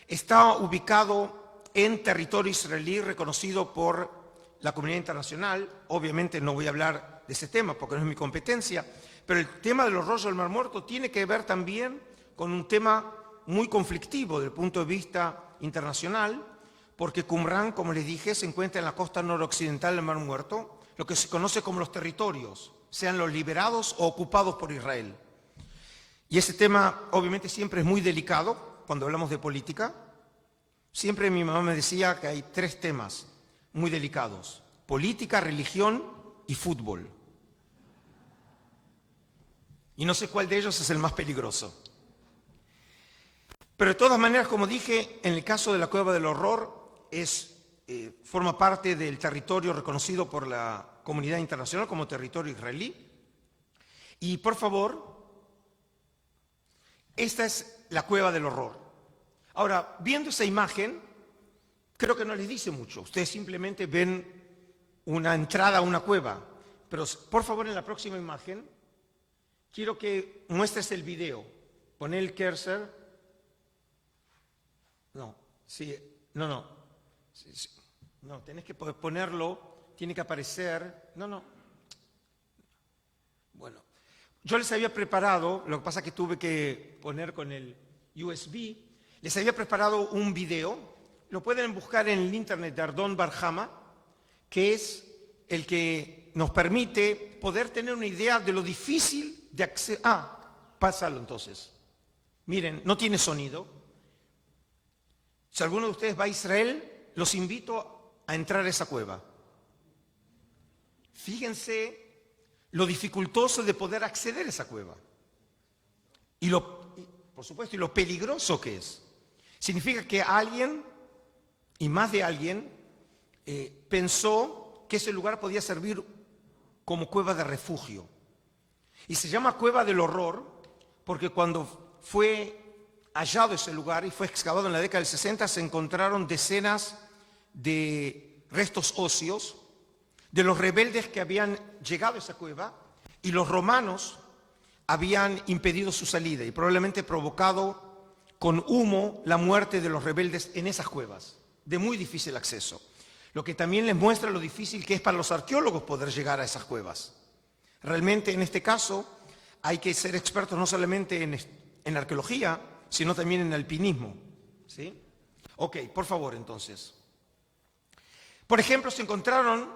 está ubicado en territorio israelí reconocido por la comunidad internacional. Obviamente no voy a hablar de ese tema porque no es mi competencia, pero el tema de los rollos del Mar Muerto tiene que ver también con un tema muy conflictivo desde el punto de vista internacional, porque Qumran, como les dije, se encuentra en la costa noroccidental del Mar Muerto, lo que se conoce como los territorios, sean los liberados o ocupados por Israel. Y ese tema obviamente siempre es muy delicado cuando hablamos de política. Siempre mi mamá me decía que hay tres temas muy delicados: política, religión y fútbol. Y no sé cuál de ellos es el más peligroso. Pero de todas maneras, como dije, en el caso de la Cueva del Horror, forma parte del territorio reconocido por la comunidad internacional como territorio israelí. Y por favor, esta es la Cueva del Horror. Ahora, viendo esa imagen, creo que no les dice mucho. Ustedes simplemente ven una entrada a una cueva. Pero por favor, en la próxima imagen, quiero que muestres el video. Pon el cursor. No, sí, no. Sí. No, tenés que ponerlo, tiene que aparecer. No. Bueno, yo les había preparado, lo que pasa es que tuve que poner con el USB, les había preparado un video, lo pueden buscar en el internet de Ardon Barjama, que es el que nos permite poder tener una idea de lo difícil de acceder. Pásalo entonces. Miren, no tiene sonido. Si alguno de ustedes va a Israel, los invito a entrar a esa cueva. Fíjense lo dificultoso de poder acceder a esa cueva. Por supuesto, y lo peligroso que es. Significa que alguien, y más de alguien, pensó que ese lugar podía servir como cueva de refugio. Y se llama Cueva del Horror porque cuando fue hallado ese lugar y fue excavado en la década del 60, se encontraron decenas de restos óseos de los rebeldes que habían llegado a esa cueva, y los romanos habían impedido su salida y probablemente provocado con humo la muerte de los rebeldes en esas cuevas, de muy difícil acceso. Lo que también les muestra lo difícil que es para los arqueólogos poder llegar a esas cuevas. Realmente en este caso hay que ser expertos no solamente en arqueología, sino también en alpinismo. ¿Sí? Ok, por favor entonces. Por ejemplo, se encontraron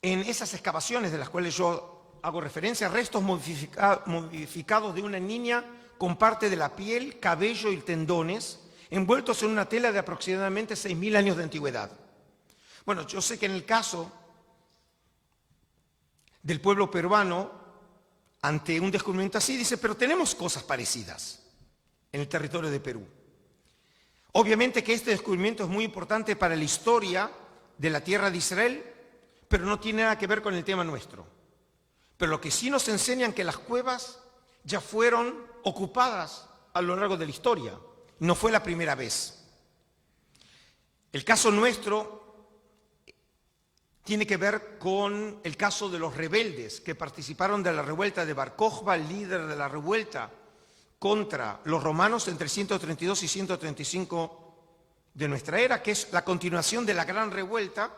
en esas excavaciones de las cuales yo hago referencia, restos modificados de una niña con parte de la piel, cabello y tendones, envueltos en una tela de aproximadamente 6.000 años de antigüedad. Bueno, yo sé que en el caso del pueblo peruano, ante un descubrimiento así, dice, pero tenemos cosas parecidas en el territorio de Perú. Obviamente que este descubrimiento es muy importante para la historia de la tierra de Israel, pero no tiene nada que ver con el tema nuestro. Pero lo que sí nos enseñan que las cuevas ya fueron ocupadas a lo largo de la historia. No fue la primera vez. El caso nuestro tiene que ver con el caso de los rebeldes que participaron de la revuelta de Bar Kokhba, el líder de la revuelta contra los romanos entre 132 y 135 de nuestra era, que es la continuación de la gran revuelta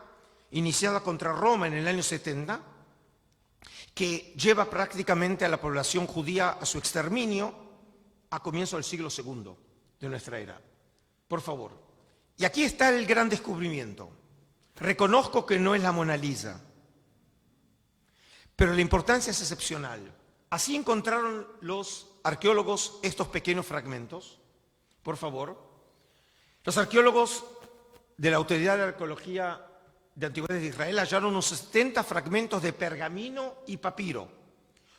iniciada contra Roma en el año 70, que lleva prácticamente a la población judía a su exterminio a comienzos del siglo II de nuestra era. Por favor. Y aquí está el gran descubrimiento. Reconozco que no es la Mona Lisa, pero la importancia es excepcional. Así encontraron los arqueólogos estos pequeños fragmentos. Por favor. Los arqueólogos de la Autoridad de Arqueología de Antigüedades de Israel hallaron unos 70 fragmentos de pergamino y papiro,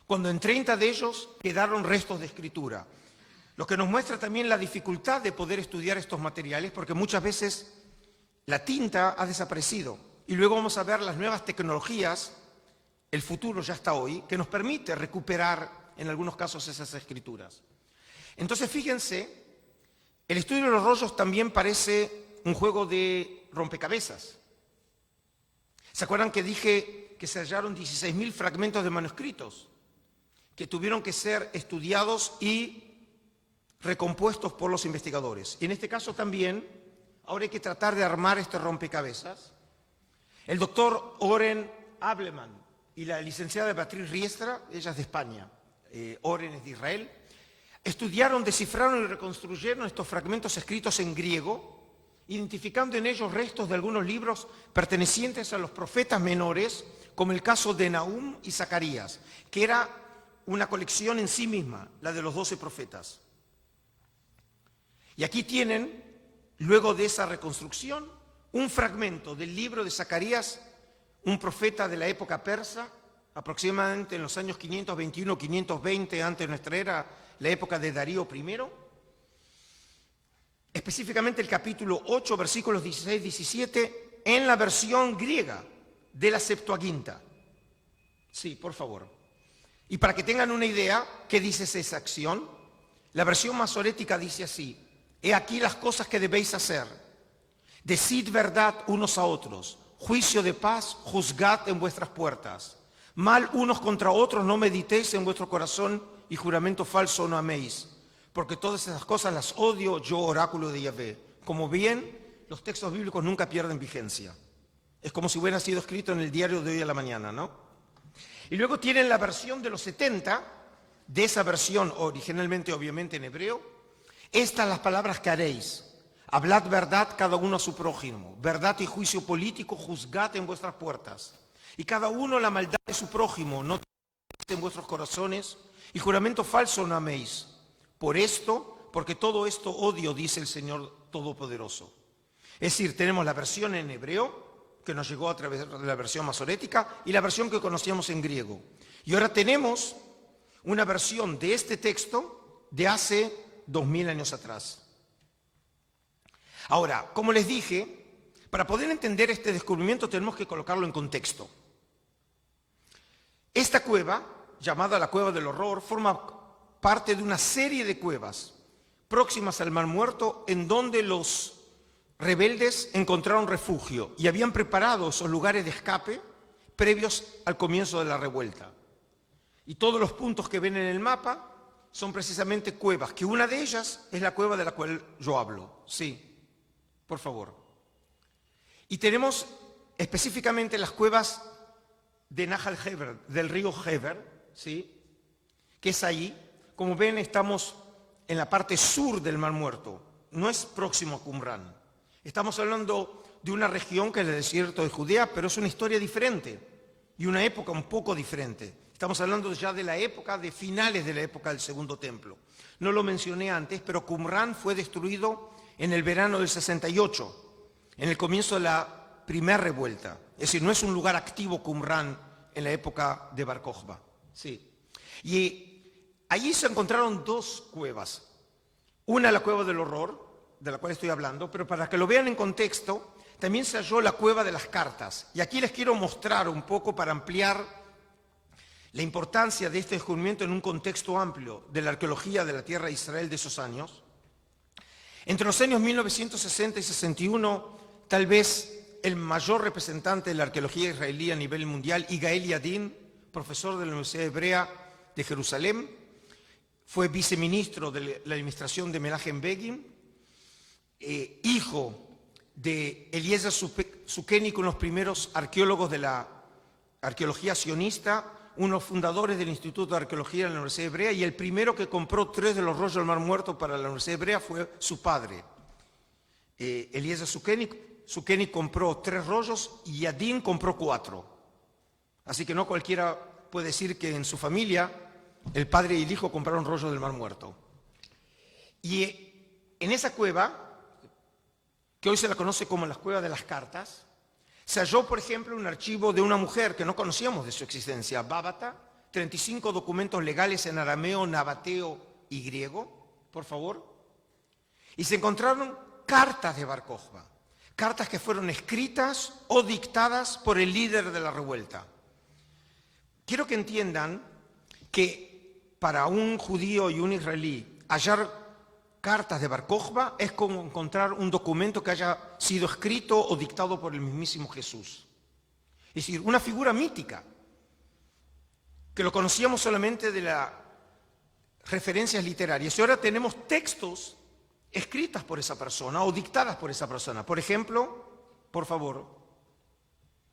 cuando en 30 de ellos quedaron restos de escritura. Lo que nos muestra también la dificultad de poder estudiar estos materiales, porque muchas veces la tinta ha desaparecido. Y luego vamos a ver las nuevas tecnologías, el futuro ya está hoy, que nos permite recuperar en algunos casos esas escrituras. Entonces, fíjense, el estudio de los rollos también parece un juego de rompecabezas. ¿Se acuerdan que dije que se hallaron 16.000 fragmentos de manuscritos que tuvieron que ser estudiados y recompuestos por los investigadores? Y en este caso también, ahora hay que tratar de armar este rompecabezas. El doctor Oren Ableman y la licenciada Beatriz Riestra, ella es de España, Oren es de Israel, estudiaron, descifraron y reconstruyeron estos fragmentos escritos en griego, identificando en ellos restos de algunos libros pertenecientes a los profetas menores, como el caso de Nahum y Zacarías, que era una colección en sí misma, la de los 12 profetas. Y aquí tienen, luego de esa reconstrucción, un fragmento del libro de Zacarías, un profeta de la época persa, aproximadamente en los años 521-520 antes de nuestra era, la época de Darío I, específicamente el capítulo 8, versículos 16-17, en la versión griega de la Septuaginta. Sí, por favor. Y para que tengan una idea, ¿qué dice esa acción? La versión masorética dice así: he aquí las cosas que debéis hacer. Decid verdad unos a otros, juicio de paz, juzgad en vuestras puertas. Mal unos contra otros no meditéis en vuestro corazón, y juramento falso no améis, porque todas esas cosas las odio yo, oráculo de Yahvé. Como bien, los textos bíblicos nunca pierden vigencia. Es como si hubiera sido escrito en el diario de hoy a la mañana, ¿no? Y luego tienen la versión de los 70, de esa versión originalmente obviamente en hebreo. Estas las palabras que haréis: hablad verdad cada uno a su prójimo, verdad y juicio político juzgad en vuestras puertas, y cada uno la maldad de su prójimo no en vuestros corazones, y juramento falso no améis. Por esto, porque todo esto odio, dice el Señor Todopoderoso. Es decir, tenemos la versión en hebreo, que nos llegó a través de la versión masorética, y la versión que conocíamos en griego. Y ahora tenemos una versión de este texto de hace 2000 años atrás. Ahora, como les dije, para poder entender este descubrimiento tenemos que colocarlo en contexto. Esta cueva, llamada la Cueva del Horror, forma parte de una serie de cuevas próximas al Mar Muerto en donde los rebeldes encontraron refugio y habían preparado esos lugares de escape previos al comienzo de la revuelta. Y todos los puntos que ven en el mapa son precisamente cuevas, que una de ellas es la cueva de la cual yo hablo. Sí, por favor. Y tenemos específicamente las cuevas de Nahal Hever, del río Hever, ¿sí?, que es ahí. Como ven, estamos en la parte sur del Mar Muerto, no es próximo a Qumran. Estamos hablando de una región que es el desierto de Judea, pero es una historia diferente y una época un poco diferente. Estamos hablando ya de la época, de finales de la época del Segundo Templo. No lo mencioné antes, pero Qumran fue destruido en el verano del 68, en el comienzo de la primera revuelta. Es decir, no es un lugar activo Qumran en la época de Bar Kokhba. Sí. Y allí se encontraron dos cuevas. Una, la Cueva del Horror, de la cual estoy hablando, pero para que lo vean en contexto, también se halló la Cueva de las Cartas. Y aquí les quiero mostrar un poco para ampliar la importancia de este descubrimiento en un contexto amplio de la arqueología de la tierra de Israel de esos años. Entre los años 1960 y 61, tal vez el mayor representante de la arqueología israelí a nivel mundial, Yigael Yadin, profesor de la Universidad Hebrea de Jerusalén, fue viceministro de la administración de Menachem Begin, hijo de Eliezer Sukenic, uno de los primeros arqueólogos de la arqueología sionista, uno de los fundadores del Instituto de Arqueología de la Universidad Hebrea, y el primero que compró 3 de los rollos del Mar Muerto para la Universidad Hebrea fue su padre. Eliezer Sukenic compró 3 rollos y Yadin compró 4. Así que no cualquiera puede decir que en su familia el padre y el hijo compraron rollos del Mar Muerto. Y en esa cueva, que hoy se la conoce como las cuevas de las cartas, se halló, por ejemplo, un archivo de una mujer que no conocíamos de su existencia, Bábata, 35 documentos legales en arameo, nabateo y griego, por favor. Y se encontraron cartas de Bar Kokhba, cartas que fueron escritas o dictadas por el líder de la revuelta. Quiero que entiendan que para un judío y un israelí hallar cartas de Bar Kokhba es como encontrar un documento que haya sido escrito o dictado por el mismísimo Jesús. Es decir, una figura mítica, que lo conocíamos solamente de las referencias literarias. Y ahora tenemos textos escritas por esa persona o dictadas por esa persona. Por ejemplo, por favor,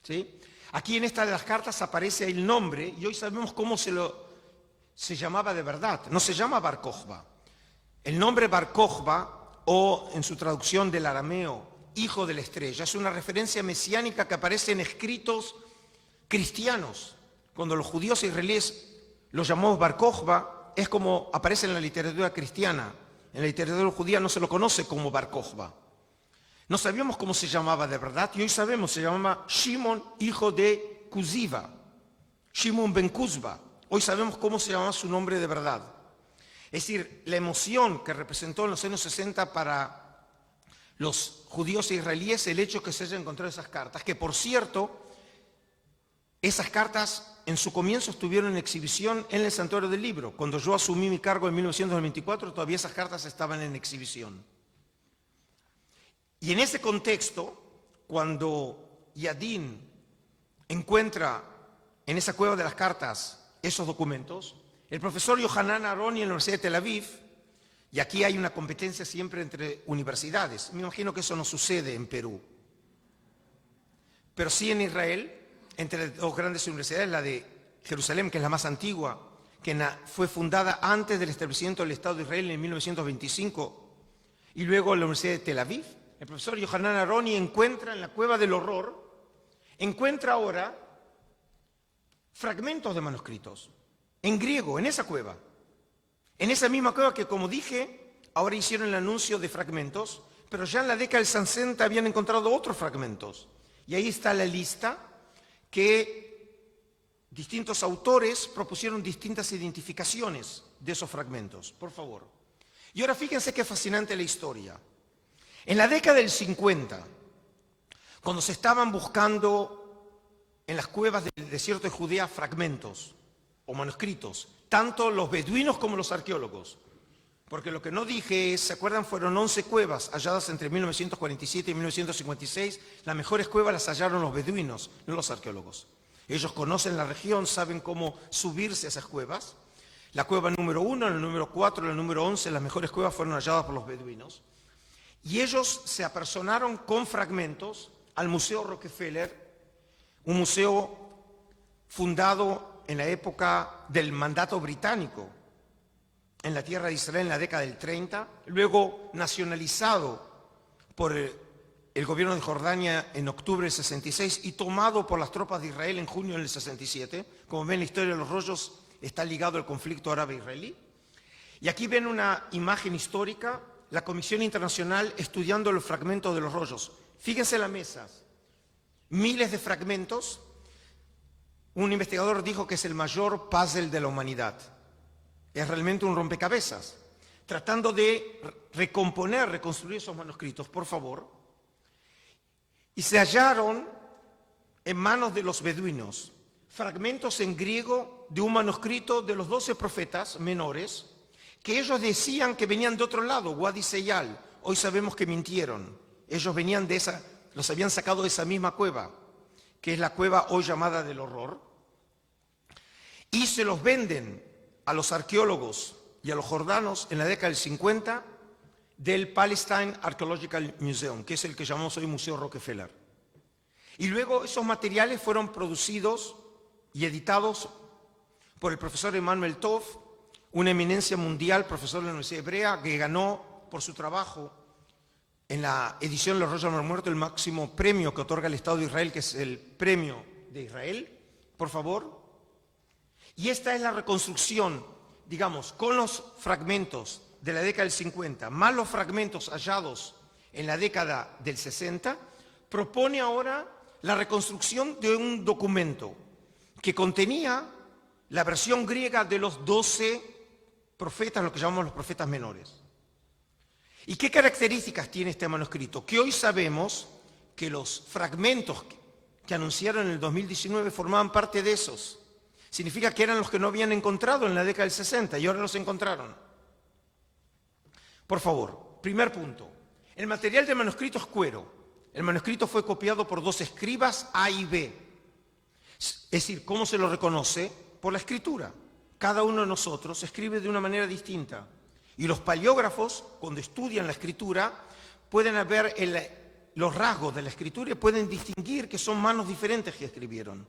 ¿sí? Aquí en esta de las cartas aparece el nombre y hoy sabemos cómo se llamaba de verdad. No se llama Bar Kokhba. El nombre Bar Kokhba, o en su traducción del arameo, hijo de la estrella, es una referencia mesiánica que aparece en escritos cristianos. Cuando los judíos israelíes los llamamos Bar Kokhba, es como aparece en la literatura cristiana. En la literatura judía no se lo conoce como Bar Kokhba. No sabíamos cómo se llamaba de verdad y hoy sabemos, se llamaba Shimon, hijo de Kuziva, Shimon ben Kuzba. Hoy sabemos cómo se llamaba su nombre de verdad. Es decir, la emoción que representó en los años 60 para los judíos e israelíes el hecho que se hayan encontrado esas cartas, que por cierto, esas cartas en su comienzo estuvieron en exhibición en el Santuario del Libro. Cuando yo asumí mi cargo en 1924, todavía esas cartas estaban en exhibición. Y en ese contexto, cuando Yadin encuentra en esa cueva de las cartas esos documentos, el profesor Yohanan Aroni en la Universidad de Tel Aviv, y aquí hay una competencia siempre entre universidades, me imagino que eso no sucede en Perú, pero sí en Israel, entre dos grandes universidades, la de Jerusalén, que es la más antigua, que fue fundada antes del establecimiento del Estado de Israel en 1925, y luego la Universidad de Tel Aviv. El profesor Yohanan Aroni encuentra en la cueva del horror, encuentra ahora fragmentos de manuscritos, en griego, en esa cueva. En esa misma cueva que, como dije, ahora hicieron el anuncio de fragmentos, pero ya en la década del 60 habían encontrado otros fragmentos. Y ahí está la lista que distintos autores propusieron distintas identificaciones de esos fragmentos. Por favor. Y ahora fíjense qué fascinante la historia. En la década del 50, cuando se estaban buscando en las cuevas del desierto de Judea fragmentos o manuscritos, tanto los beduinos como los arqueólogos, porque lo que no dije es, ¿se acuerdan? Fueron 11 cuevas halladas entre 1947 y 1956. Las mejores cuevas las hallaron los beduinos, no los arqueólogos. Ellos conocen la región, saben cómo subirse a esas cuevas. La cueva número 1, la número 4, la número 11, las mejores cuevas fueron halladas por los beduinos. Y ellos se apersonaron con fragmentos al Museo Rockefeller, un museo fundado en la época del mandato británico en la tierra de Israel en la década del 30, luego nacionalizado por el gobierno de Jordania en octubre del 66 y tomado por las tropas de Israel en junio del 67. Como ven, la historia de los rollos está ligado al conflicto árabe-israelí. Y aquí ven una imagen histórica, la Comisión Internacional estudiando los fragmentos de los rollos. Fíjense las mesas, miles de fragmentos. Un investigador dijo que es el mayor puzzle de la humanidad. Es realmente un rompecabezas, tratando de recomponer, reconstruir esos manuscritos, por favor. Y se hallaron en manos de los beduinos fragmentos en griego de un manuscrito de los 12 profetas menores, que ellos decían que venían de otro lado, Wadi Seyal. Hoy sabemos que mintieron. Ellos venían de esa los habían sacado de esa misma cueva, que es la cueva hoy llamada del horror, y se los venden a los arqueólogos y a los jordanos en la década del 50 del Palestine Archaeological Museum, que es el que llamamos hoy Museo Rockefeller. Y luego esos materiales fueron producidos y editados por el profesor Emanuel Tov, una eminencia mundial, profesor de la Universidad Hebrea, que ganó por su trabajo en la edición de los Rollos del Mar Muerto el máximo premio que otorga el Estado de Israel, que es el Premio de Israel, por favor. Y esta es la reconstrucción, digamos, con los fragmentos de la década del 50, más los fragmentos hallados en la década del 60, propone ahora la reconstrucción de un documento que contenía la versión griega de los 12 profetas, lo que llamamos los profetas menores. ¿Y qué características tiene este manuscrito? Que hoy sabemos que los fragmentos que anunciaron en el 2019 formaban parte de esos. Significa que eran los que no habían encontrado en la década del 60 y ahora los encontraron. Por favor, primer punto. El material del manuscrito es cuero. El manuscrito fue copiado por 2 escribas A y B. Es decir, ¿cómo se lo reconoce? Por la escritura. Cada uno de nosotros escribe de una manera distinta. Y los paleógrafos, cuando estudian la escritura, pueden ver los rasgos de la escritura y pueden distinguir que son manos diferentes que escribieron.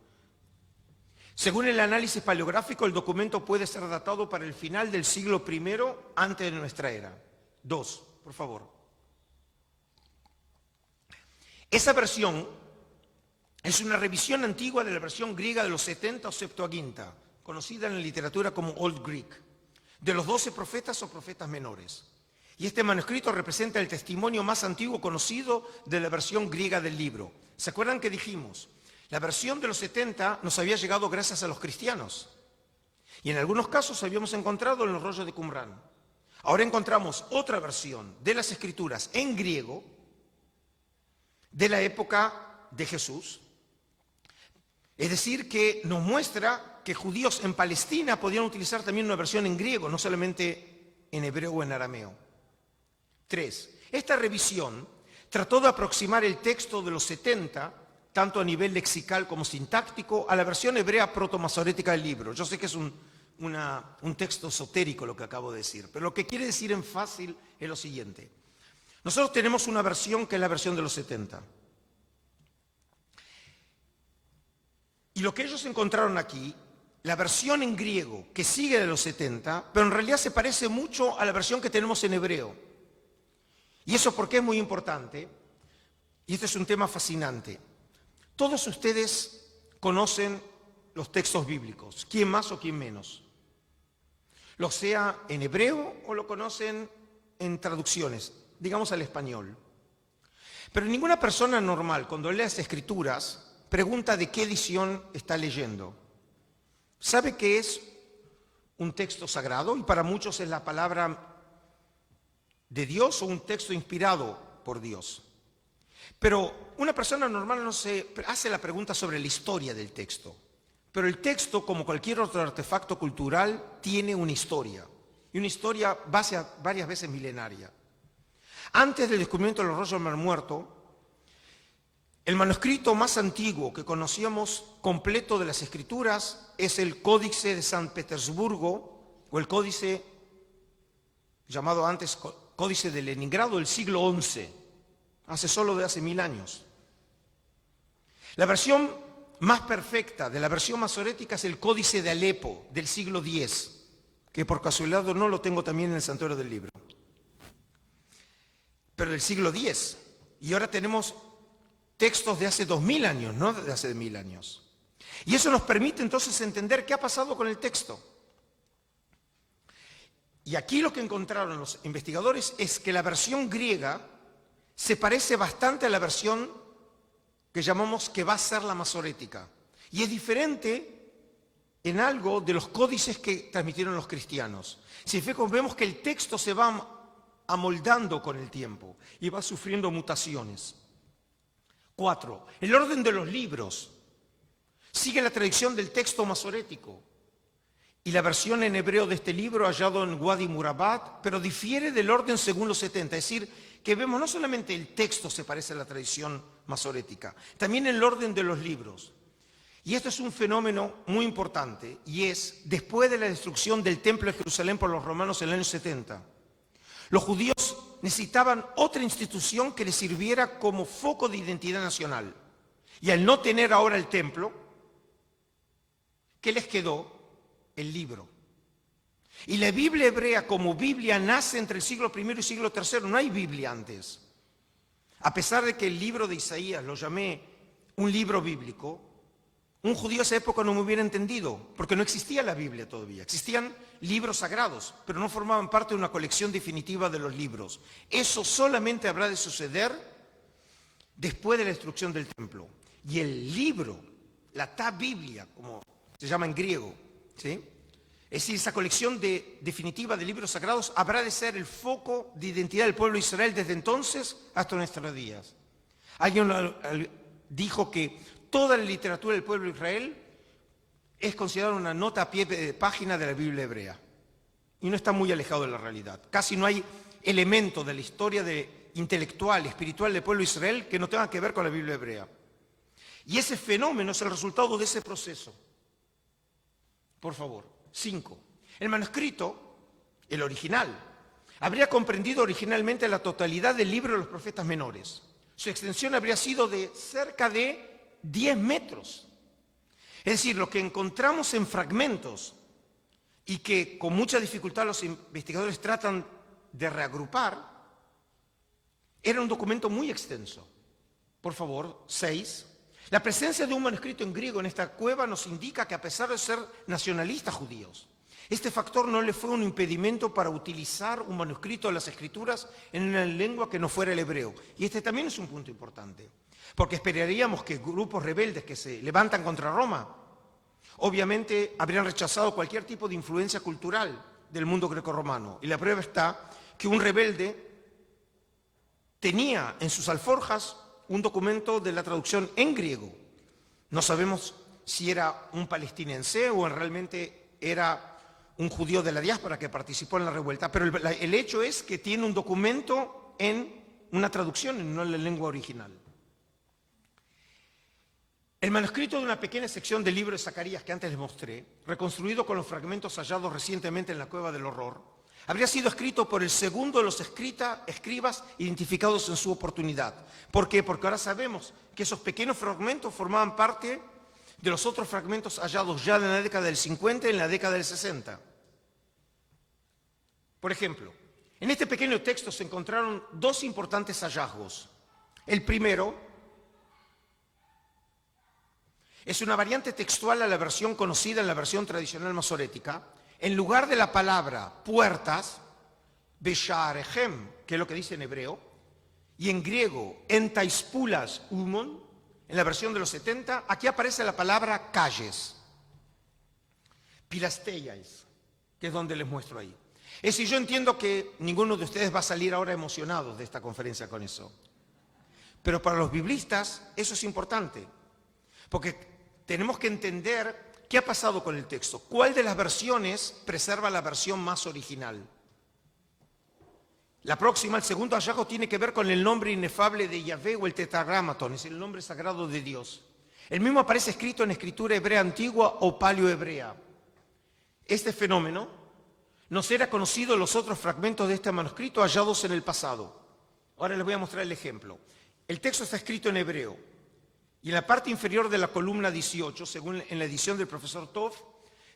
Según el análisis paleográfico, el documento puede ser datado para el final del siglo I antes de nuestra era. 2, por favor. Esa versión es una revisión antigua de la versión griega de los 70 o Septuaginta, conocida en la literatura como Old Greek, de los 12 profetas o profetas menores. Y este manuscrito representa el testimonio más antiguo conocido de la versión griega del libro. ¿Se acuerdan que dijimos? La versión de los 70 nos había llegado gracias a los cristianos. Y en algunos casos habíamos encontrado en los rollos de Qumrán. Ahora encontramos otra versión de las escrituras en griego de la época de Jesús. Es decir, que nos muestra que judíos en Palestina podían utilizar también una versión en griego, no solamente en hebreo o en arameo. 3. Esta revisión trató de aproximar el texto de los 70, tanto a nivel lexical como sintáctico, a la versión hebrea protomasorética del libro. Yo sé que es un texto esotérico lo que acabo de decir, pero lo que quiere decir en fácil es lo siguiente. Nosotros tenemos una versión que es la versión de los 70. Y lo que ellos encontraron aquí, la versión en griego que sigue de los 70, pero en realidad se parece mucho a la versión que tenemos en hebreo. Y eso porque es muy importante, y este es un tema fascinante. Todos ustedes conocen los textos bíblicos, quién más o quién menos. Lo sea en hebreo o lo conocen en traducciones, digamos al español. Pero ninguna persona normal, cuando lee las escrituras, pregunta de qué edición está leyendo. ¿Sabe que es un texto sagrado? Y para muchos es la palabra de Dios o un texto inspirado por Dios. Pero una persona normal no se hace la pregunta sobre la historia del texto. Pero el texto, como cualquier otro artefacto cultural, tiene una historia. Y una historia varias veces milenaria. Antes del descubrimiento de los rollos del Mar Muerto, el manuscrito más antiguo que conocíamos completo de las escrituras es el Códice de San Petersburgo, o el Códice llamado antes Códice de Leningrado del siglo XI, hace 1000 años. La versión más perfecta de la versión masorética es el Códice de Alepo del siglo X, que por casualidad no lo tengo también en el santuario del libro, pero del siglo X. Y ahora tenemos textos de hace 2000 años, no de hace 1000 años. Y eso nos permite entonces entender qué ha pasado con el texto. Y aquí lo que encontraron los investigadores es que la versión griega se parece bastante a la versión que llamamos que va a ser la masorética. Y es diferente en algo de los códices que transmitieron los cristianos. Si vemos que el texto se va amoldando con el tiempo y va sufriendo mutaciones. 4. El orden de los libros sigue la tradición del texto masorético y la versión en hebreo de este libro hallado en Wadi Murabat, pero difiere del orden según los 70, es decir, que vemos no solamente el texto se parece a la tradición masorética, también el orden de los libros. Y esto es un fenómeno muy importante, y es después de la destrucción del Templo de Jerusalén por los romanos en el año 70. Los judíos necesitaban otra institución que les sirviera como foco de identidad nacional. Y al no tener ahora el templo, ¿qué les quedó? El libro. Y la Biblia hebrea como Biblia nace entre el siglo I y el siglo III, no hay Biblia antes. A pesar de que el libro de Isaías lo llamé un libro bíblico, un judío de esa época no me hubiera entendido, porque no existía la Biblia todavía. Existían libros sagrados, pero no formaban parte de una colección definitiva de los libros. Eso solamente habrá de suceder después de la destrucción del templo. Y el libro, la Ta-Biblia, como se llama en griego, ¿sí? Es decir, esa colección definitiva de libros sagrados habrá de ser el foco de identidad del pueblo de Israel desde entonces hasta nuestros días. Alguien dijo que toda la literatura del pueblo de Israel es considerada una nota a pie de página de la Biblia hebrea. Y no está muy alejado de la realidad. Casi no hay elemento de la historia intelectual, espiritual del pueblo de Israel que no tenga que ver con la Biblia hebrea. Y ese fenómeno es el resultado de ese proceso. Por favor. 5. El manuscrito, el original, habría comprendido originalmente la totalidad del libro de los profetas menores. Su extensión habría sido de cerca de 10 metros. Es decir, lo que encontramos en fragmentos y que con mucha dificultad los investigadores tratan de reagrupar, era un documento muy extenso. Por favor, 6. La presencia de un manuscrito en griego en esta cueva nos indica que a pesar de ser nacionalistas judíos, este factor no le fue un impedimento para utilizar un manuscrito de las Escrituras en una lengua que no fuera el hebreo. Y este también es un punto importante, porque esperaríamos que grupos rebeldes que se levantan contra Roma, obviamente habrían rechazado cualquier tipo de influencia cultural del mundo grecorromano. Y la prueba está que un rebelde tenía en sus alforjas un documento de la traducción en griego. No sabemos si era un palestinense o realmente era un judío de la diáspora que participó en la revuelta, pero el hecho es que tiene un documento en una traducción, en una lengua original. El manuscrito de una pequeña sección del libro de Zacarías que antes les mostré, reconstruido con los fragmentos hallados recientemente en la Cueva del Horror, habría sido escrito por el segundo de los escribas identificados en su oportunidad. ¿Por qué? Porque ahora sabemos que esos pequeños fragmentos formaban parte de los otros fragmentos hallados ya en la década del 50 y en la década del 60. Por ejemplo, en este pequeño texto se encontraron dos importantes hallazgos. El primero es una variante textual a la versión conocida en la versión tradicional masorética. En lugar de la palabra puertas, besharechem, que es lo que dice en hebreo, y en griego, entaispulas umon, en la versión de los 70, aquí aparece la palabra calles, pilasteiais, que es donde les muestro ahí. Es decir, yo entiendo que ninguno de ustedes va a salir ahora emocionados de esta conferencia con eso. Pero para los biblistas eso es importante, porque tenemos que entender qué ha pasado con el texto. ¿Cuál de las versiones preserva la versión más original? La próxima, el segundo hallazgo, tiene que ver con el nombre inefable de Yahvé o el tetragramaton, es el nombre sagrado de Dios. El mismo aparece escrito en escritura hebrea antigua o paleohebrea. Este fenómeno nos era conocido en los otros fragmentos de este manuscrito hallados en el pasado. Ahora les voy a mostrar el ejemplo. El texto está escrito en hebreo y en la parte inferior de la columna 18, según en la edición del profesor Tov,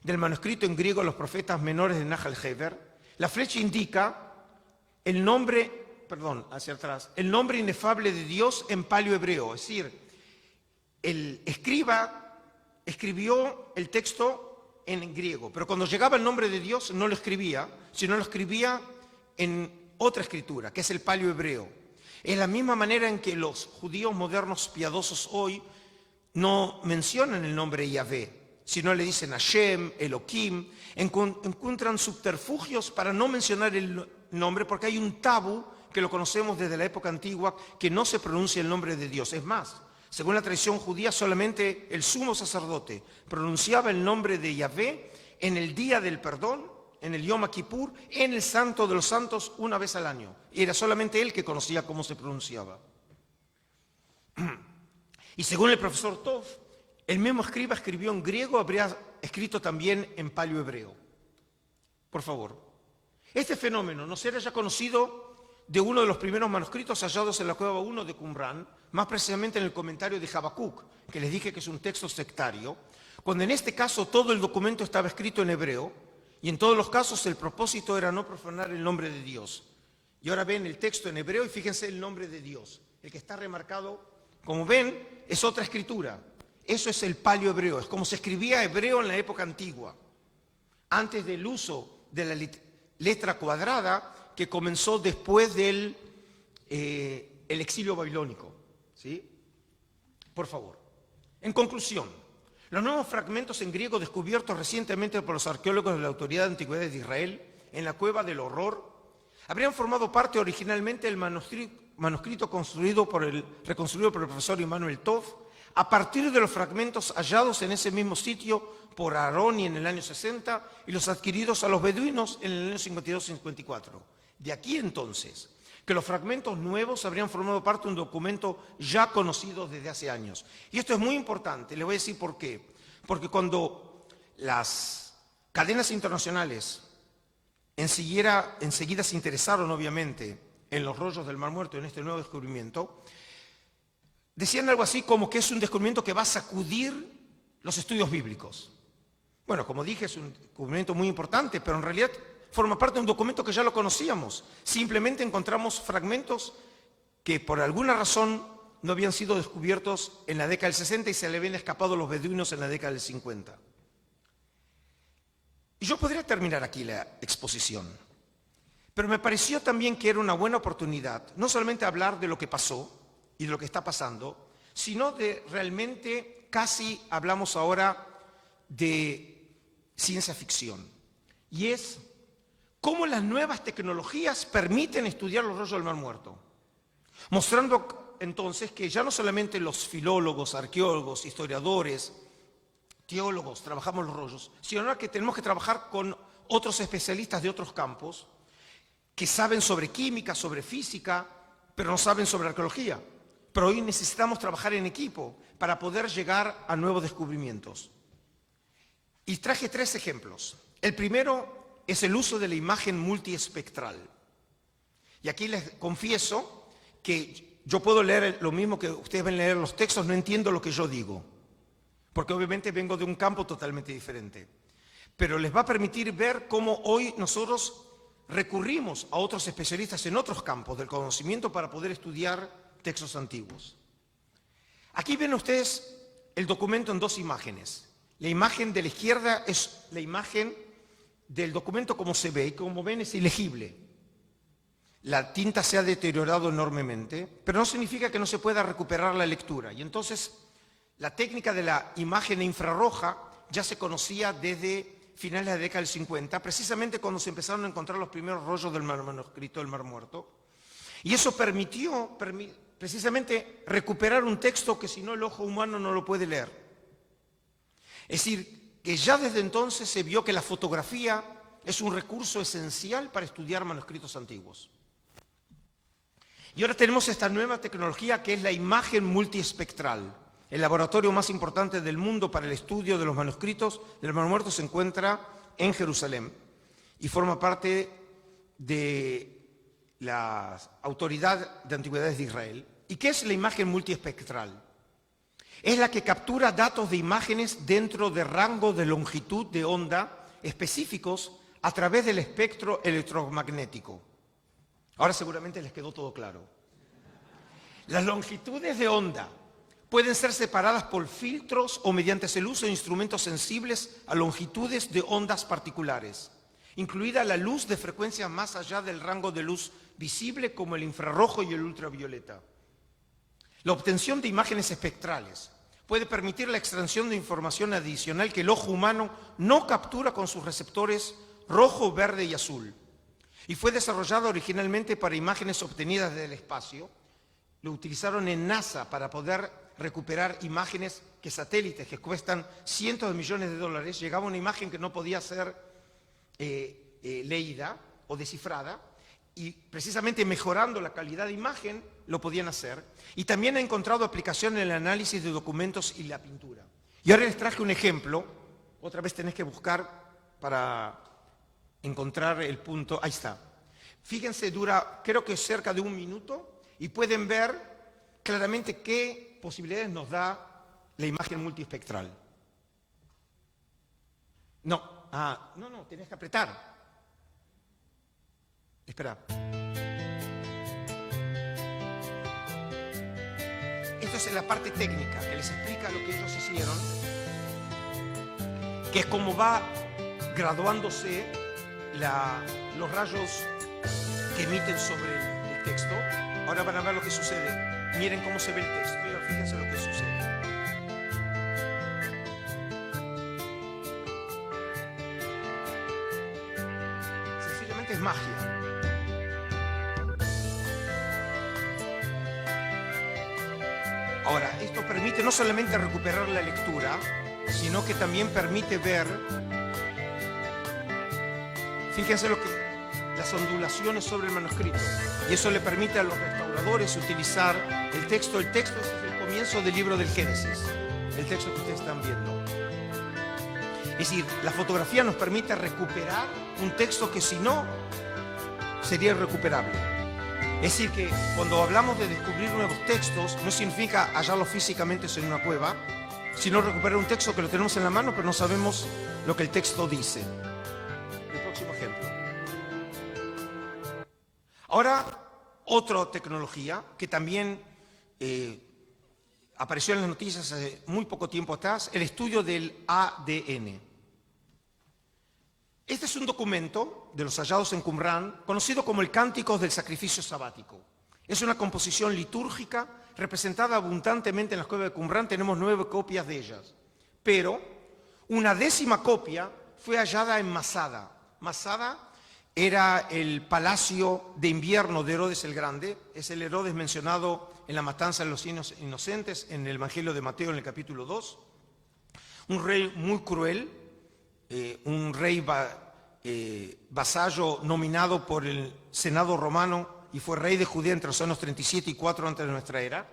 del manuscrito en griego Los profetas menores de Nahal Hever, la flecha indica el nombre, hacia atrás, el nombre inefable de Dios en paleohebreo. Es decir, el escriba escribió el texto en griego, pero cuando llegaba el nombre de Dios no lo escribía, sino lo escribía en otra escritura, que es el paleohebreo. Es la misma manera en que los judíos modernos piadosos hoy no mencionan el nombre de Yahvé, sino le dicen Hashem, Elohim, encuentran subterfugios para no mencionar el nombre, porque hay un tabú que lo conocemos desde la época antigua, que no se pronuncia el nombre de Dios. Es más, según la tradición judía, solamente el sumo sacerdote pronunciaba el nombre de Yahvé en el día del perdón en el Yom Kippur, en el Santo de los Santos, una vez al año. Y era solamente él que conocía cómo se pronunciaba. Y según el profesor Tov, el mismo escriba escribió en griego, habría escrito también en paleo-hebreo. Por favor. Este fenómeno no será ya conocido de uno de los primeros manuscritos hallados en la cueva 1 de Qumran, más precisamente en el comentario de Habacuc, que les dije que es un texto sectario, cuando en este caso todo el documento estaba escrito en hebreo, y en todos los casos el propósito era no profanar el nombre de Dios. Y ahora ven el texto en hebreo y fíjense el nombre de Dios. El que está remarcado, como ven, es otra escritura. Eso es el paleo-hebreo, es como se escribía hebreo en la época antigua, antes del uso de la letra cuadrada que comenzó después del el exilio babilónico. ¿Sí? Por favor. En conclusión, los nuevos fragmentos en griego descubiertos recientemente por los arqueólogos de la Autoridad de Antigüedades de Israel en la Cueva del Horror habrían formado parte originalmente del manuscrito reconstruido por el profesor Immanuel Tov a partir de los fragmentos hallados en ese mismo sitio por Aaroni en el año 60 y los adquiridos a los beduinos en el año 52-54. De aquí entonces que los fragmentos nuevos habrían formado parte de un documento ya conocido desde hace años. Y esto es muy importante, les voy a decir por qué. Porque cuando las cadenas internacionales enseguida se interesaron, obviamente, en los rollos del Mar Muerto, en este nuevo descubrimiento, decían algo así como que es un descubrimiento que va a sacudir los estudios bíblicos. Bueno, como dije, es un descubrimiento muy importante, pero en realidad forma parte de un documento que ya lo conocíamos. Simplemente encontramos fragmentos que por alguna razón no habían sido descubiertos en la década del 60 y se le habían escapado a los beduinos en la década del 50. Y yo podría terminar aquí la exposición, pero me pareció también que era una buena oportunidad, no solamente hablar de lo que pasó y de lo que está pasando, sino de realmente, casi hablamos ahora de ciencia ficción. Y es cómo las nuevas tecnologías permiten estudiar los rollos del Mar Muerto. Mostrando entonces que ya no solamente los filólogos, arqueólogos, historiadores, teólogos trabajamos los rollos, sino que tenemos que trabajar con otros especialistas de otros campos que saben sobre química, sobre física, pero no saben sobre arqueología. Pero hoy necesitamos trabajar en equipo para poder llegar a nuevos descubrimientos. Y traje 3 ejemplos. El primero es el uso de la imagen multiespectral. Y aquí les confieso que yo puedo leer lo mismo que ustedes ven leer los textos, no entiendo lo que yo digo, porque obviamente vengo de un campo totalmente diferente. Pero les va a permitir ver cómo hoy nosotros recurrimos a otros especialistas en otros campos del conocimiento para poder estudiar textos antiguos. Aquí ven ustedes el documento en 2 imágenes. La imagen de la izquierda es la imagen del documento como se ve, y como ven es ilegible. La tinta se ha deteriorado enormemente, pero no significa que no se pueda recuperar la lectura. Y entonces la técnica de la imagen infrarroja ya se conocía desde finales de la década del 50, precisamente cuando se empezaron a encontrar los primeros rollos del manuscrito del Mar Muerto. Y eso permitió precisamente recuperar un texto que si no el ojo humano no lo puede leer. Es decir, que ya desde entonces se vio que la fotografía es un recurso esencial para estudiar manuscritos antiguos. Y ahora tenemos esta nueva tecnología que es la imagen multiespectral. El laboratorio más importante del mundo para el estudio de los manuscritos del Mar Muerto se encuentra en Jerusalén y forma parte de la Autoridad de Antigüedades de Israel. ¿Y qué es la imagen multiespectral? Es la que captura datos de imágenes dentro de rangos de longitud de onda específicos a través del espectro electromagnético. Ahora seguramente les quedó todo claro. Las longitudes de onda pueden ser separadas por filtros o mediante el uso de instrumentos sensibles a longitudes de ondas particulares, incluida la luz de frecuencia más allá del rango de luz visible como el infrarrojo y el ultravioleta. La obtención de imágenes espectrales puede permitir la extracción de información adicional que el ojo humano no captura con sus receptores rojo, verde y azul. Y fue desarrollada originalmente para imágenes obtenidas del espacio. Lo utilizaron en NASA para poder recuperar imágenes que satélites que cuestan cientos de millones de dólares. Llegaba una imagen que no podía ser leída o descifrada, y precisamente mejorando la calidad de imagen lo podían hacer. Y también ha encontrado aplicación en el análisis de documentos y la pintura. Y ahora les traje un ejemplo. Otra vez tenés que buscar para encontrar el punto. Ahí está. Fíjense, dura creo que cerca de 1 minuto y pueden ver claramente qué posibilidades nos da la imagen multiespectral. No, no, tenés que apretar. Espera. Esto es la parte técnica que les explica lo que ellos hicieron, que es cómo va graduándose los rayos que emiten sobre el texto. Ahora van a ver lo que sucede. Miren cómo se ve el texto y fíjense lo que sucede. Sencillamente es magia. Ahora, esto permite no solamente recuperar la lectura, sino que también permite ver, fíjense las ondulaciones sobre el manuscrito. Y eso le permite a los restauradores utilizar el texto. El texto es el comienzo del libro del Génesis, el texto que ustedes están viendo. Es decir, la fotografía nos permite recuperar un texto que si no, sería irrecuperable. Es decir, que cuando hablamos de descubrir nuevos textos, no significa hallarlos físicamente en una cueva, sino recuperar un texto que lo tenemos en la mano, pero no sabemos lo que el texto dice. El próximo ejemplo. Ahora, otra tecnología que también apareció en las noticias hace muy poco tiempo atrás, el estudio del ADN. Este es un documento de los hallados en Qumrán, conocido como el Cánticos del Sacrificio Sabático. Es una composición litúrgica representada abundantemente en las cuevas de Qumrán. Tenemos 9 copias de ellas. Pero una 10ª copia fue hallada en Masada. Masada era el palacio de invierno de Herodes el Grande. Es el Herodes mencionado en la matanza de los inocentes en el Evangelio de Mateo en el capítulo 2. Un rey muy cruel. Un rey vasallo nominado por el Senado romano y fue rey de Judea entre los años 37 y 4 antes de nuestra era.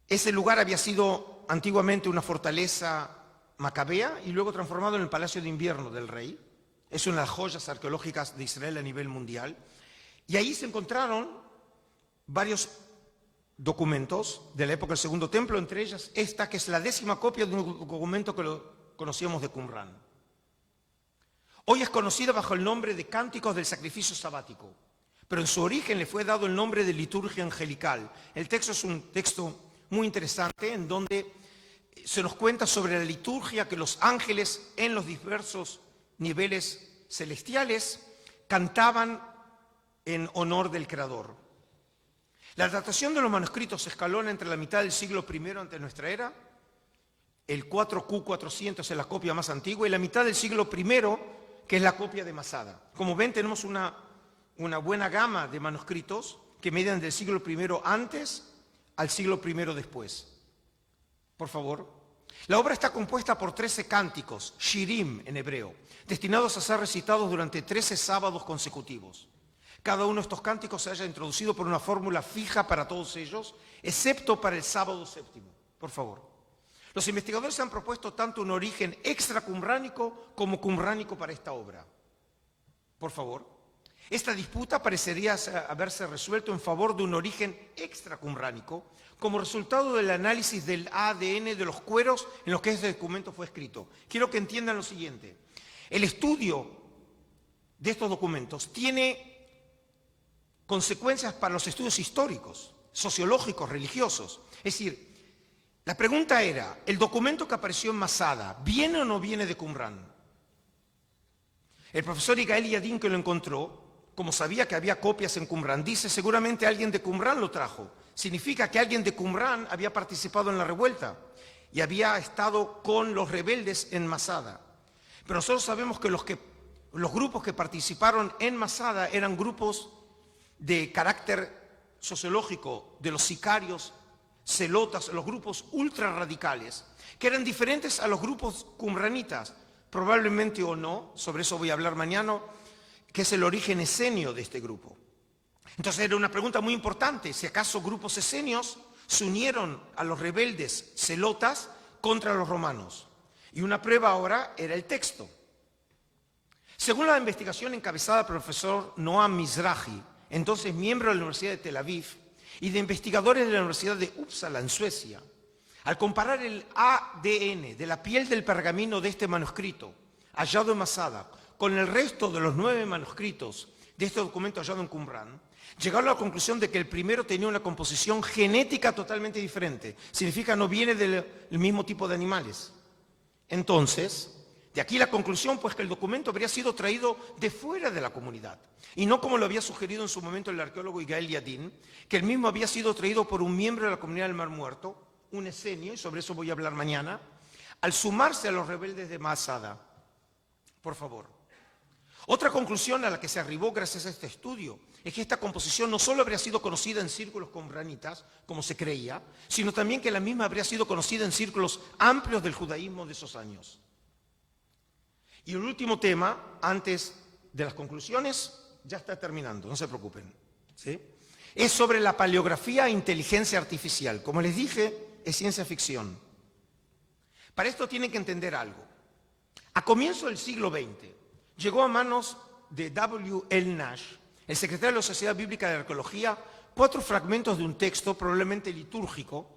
Ese lugar había sido antiguamente una fortaleza macabea y luego transformado en el palacio de invierno del rey. Es una de las joyas arqueológicas de Israel a nivel mundial. Y ahí se encontraron varios documentos de la época del Segundo Templo, entre ellas esta, que es la 10ª copia de un documento que lo conocíamos de Qumrán. Hoy es conocida bajo el nombre de Cánticos del Sacrificio Sabático, pero en su origen le fue dado el nombre de liturgia angelical. El texto es un texto muy interesante en donde se nos cuenta sobre la liturgia que los ángeles en los diversos niveles celestiales cantaban en honor del Creador. La datación de los manuscritos se escalona entre la mitad del siglo I antes de nuestra era, el 4Q400 es la copia más antigua, y la mitad del siglo I, que es la copia de Masada. Como ven, tenemos una buena gama de manuscritos que median del siglo I antes al siglo I después. Por favor. La obra está compuesta por 13 cánticos, shirim en hebreo, destinados a ser recitados durante 13 sábados consecutivos. Cada uno de estos cánticos se haya introducido por una fórmula fija para todos ellos, excepto para el sábado séptimo. Por favor. Los investigadores han propuesto tanto un origen extracumránico como cumránico para esta obra. Por favor. Esta disputa parecería haberse resuelto en favor de un origen extracumránico como resultado del análisis del ADN de los cueros en los que este documento fue escrito. Quiero que entiendan lo siguiente. El estudio de estos documentos tiene consecuencias para los estudios históricos, sociológicos, religiosos. Es decir, la pregunta era, ¿el documento que apareció en Masada viene o no viene de Qumrán? El profesor Igael Yadin, que lo encontró, como sabía que había copias en Qumrán, dice, seguramente alguien de Qumrán lo trajo. Significa que alguien de Qumrán había participado en la revuelta y había estado con los rebeldes en Masada. Pero nosotros sabemos que los grupos que participaron en Masada eran grupos de carácter sociológico, de los sicarios, celotas, los grupos ultra radicales, que eran diferentes a los grupos qumranitas, probablemente o no, sobre eso voy a hablar mañana, que es el origen esenio de este grupo. Entonces era una pregunta muy importante, si acaso grupos esenios se unieron a los rebeldes celotas contra los romanos. Y una prueba ahora era el texto. Según la investigación encabezada por el profesor Noam Mizrahi, entonces miembro de la Universidad de Tel Aviv, y de investigadores de la Universidad de Uppsala en Suecia, al comparar el ADN de la piel del pergamino de este manuscrito hallado en Masada con el resto de los 9 manuscritos de este documento hallado en Qumran, llegaron a la conclusión de que el primero tenía una composición genética totalmente diferente. Significa no viene del mismo tipo de animales. Entonces, de aquí la conclusión, pues, que el documento habría sido traído de fuera de la comunidad, y no como lo había sugerido en su momento el arqueólogo Yigael Yadin, que el mismo había sido traído por un miembro de la comunidad del Mar Muerto, un esenio, y sobre eso voy a hablar mañana, al sumarse a los rebeldes de Masada. Por favor. Otra conclusión a la que se arribó gracias a este estudio es que esta composición no solo habría sido conocida en círculos qumranitas, como se creía, sino también que la misma habría sido conocida en círculos amplios del judaísmo de esos años. Y el último tema, antes de las conclusiones, ya está terminando, no se preocupen, ¿sí? Es sobre la paleografía e inteligencia artificial. Como les dije, es ciencia ficción. Para esto tienen que entender algo. A comienzos del siglo XX, llegó a manos de W. L. Nash, el secretario de la Sociedad Bíblica de Arqueología, 4 fragmentos de un texto, probablemente litúrgico,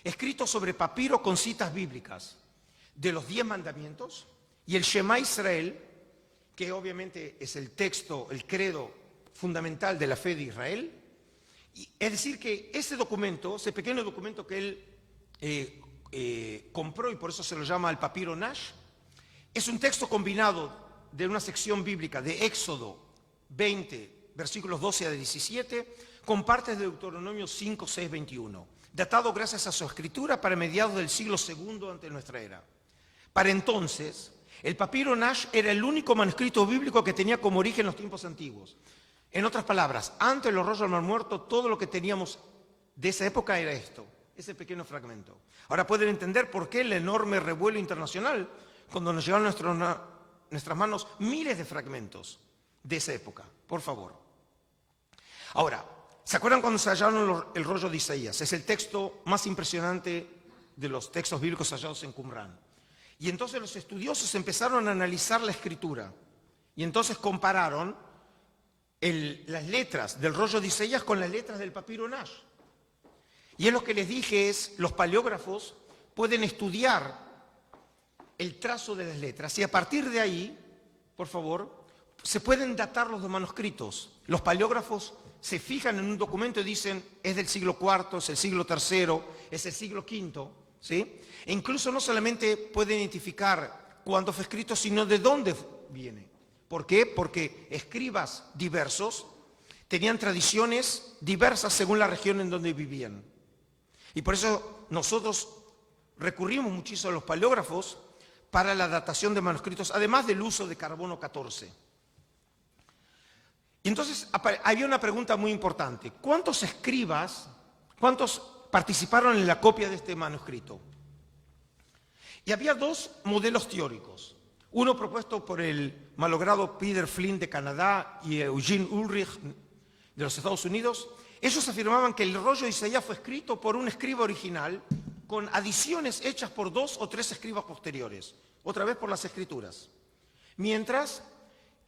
escrito sobre papiro con citas bíblicas, de los 10 mandamientos y el Shema Israel, que obviamente es el texto, el credo fundamental de la fe de Israel. Es decir, que ese documento, ese pequeño documento que él compró, y por eso se lo llama el papiro Nash, es un texto combinado de una sección bíblica de Éxodo 20, versículos 12 a 17, con partes de Deuteronomio 5, 6, 21, datado gracias a su escritura para mediados del siglo II ante nuestra era. Para entonces, el papiro Nash era el único manuscrito bíblico que tenía como origen los tiempos antiguos. En otras palabras, antes de los rollos del Mar Muerto, todo lo que teníamos de esa época era esto, ese pequeño fragmento. Ahora pueden entender por qué el enorme revuelo internacional cuando nos llegaron a nuestras manos miles de fragmentos de esa época, por favor. Ahora, ¿se acuerdan cuando se hallaron el rollo de Isaías? Es el texto más impresionante de los textos bíblicos hallados en Qumran. Y entonces los estudiosos empezaron a analizar la escritura y entonces compararon las letras del rollo de Isaías con las letras del papiro Nash. Y es lo que les dije, los paleógrafos pueden estudiar el trazo de las letras y a partir de ahí, por favor, se pueden datar los manuscritos. Los paleógrafos se fijan en un documento y dicen es del siglo IV, es el siglo III, es el siglo V, ¿sí? E incluso no solamente pueden identificar cuándo fue escrito, sino de dónde viene. ¿Por qué? Porque escribas diversos tenían tradiciones diversas según la región en donde vivían. Y por eso nosotros recurrimos muchísimo a los paleógrafos para la datación de manuscritos, además del uso de carbono 14. Y entonces había una pregunta muy importante. ¿Cuántos escribas, cuántos participaron en la copia de este manuscrito? Y había 2 modelos teóricos. Uno propuesto por el malogrado Peter Flynn de Canadá y Eugene Ulrich de los Estados Unidos. Ellos afirmaban que el rollo de Isaías fue escrito por un escriba original con adiciones hechas por 2 o 3 escribas posteriores, otra vez por las escrituras. Mientras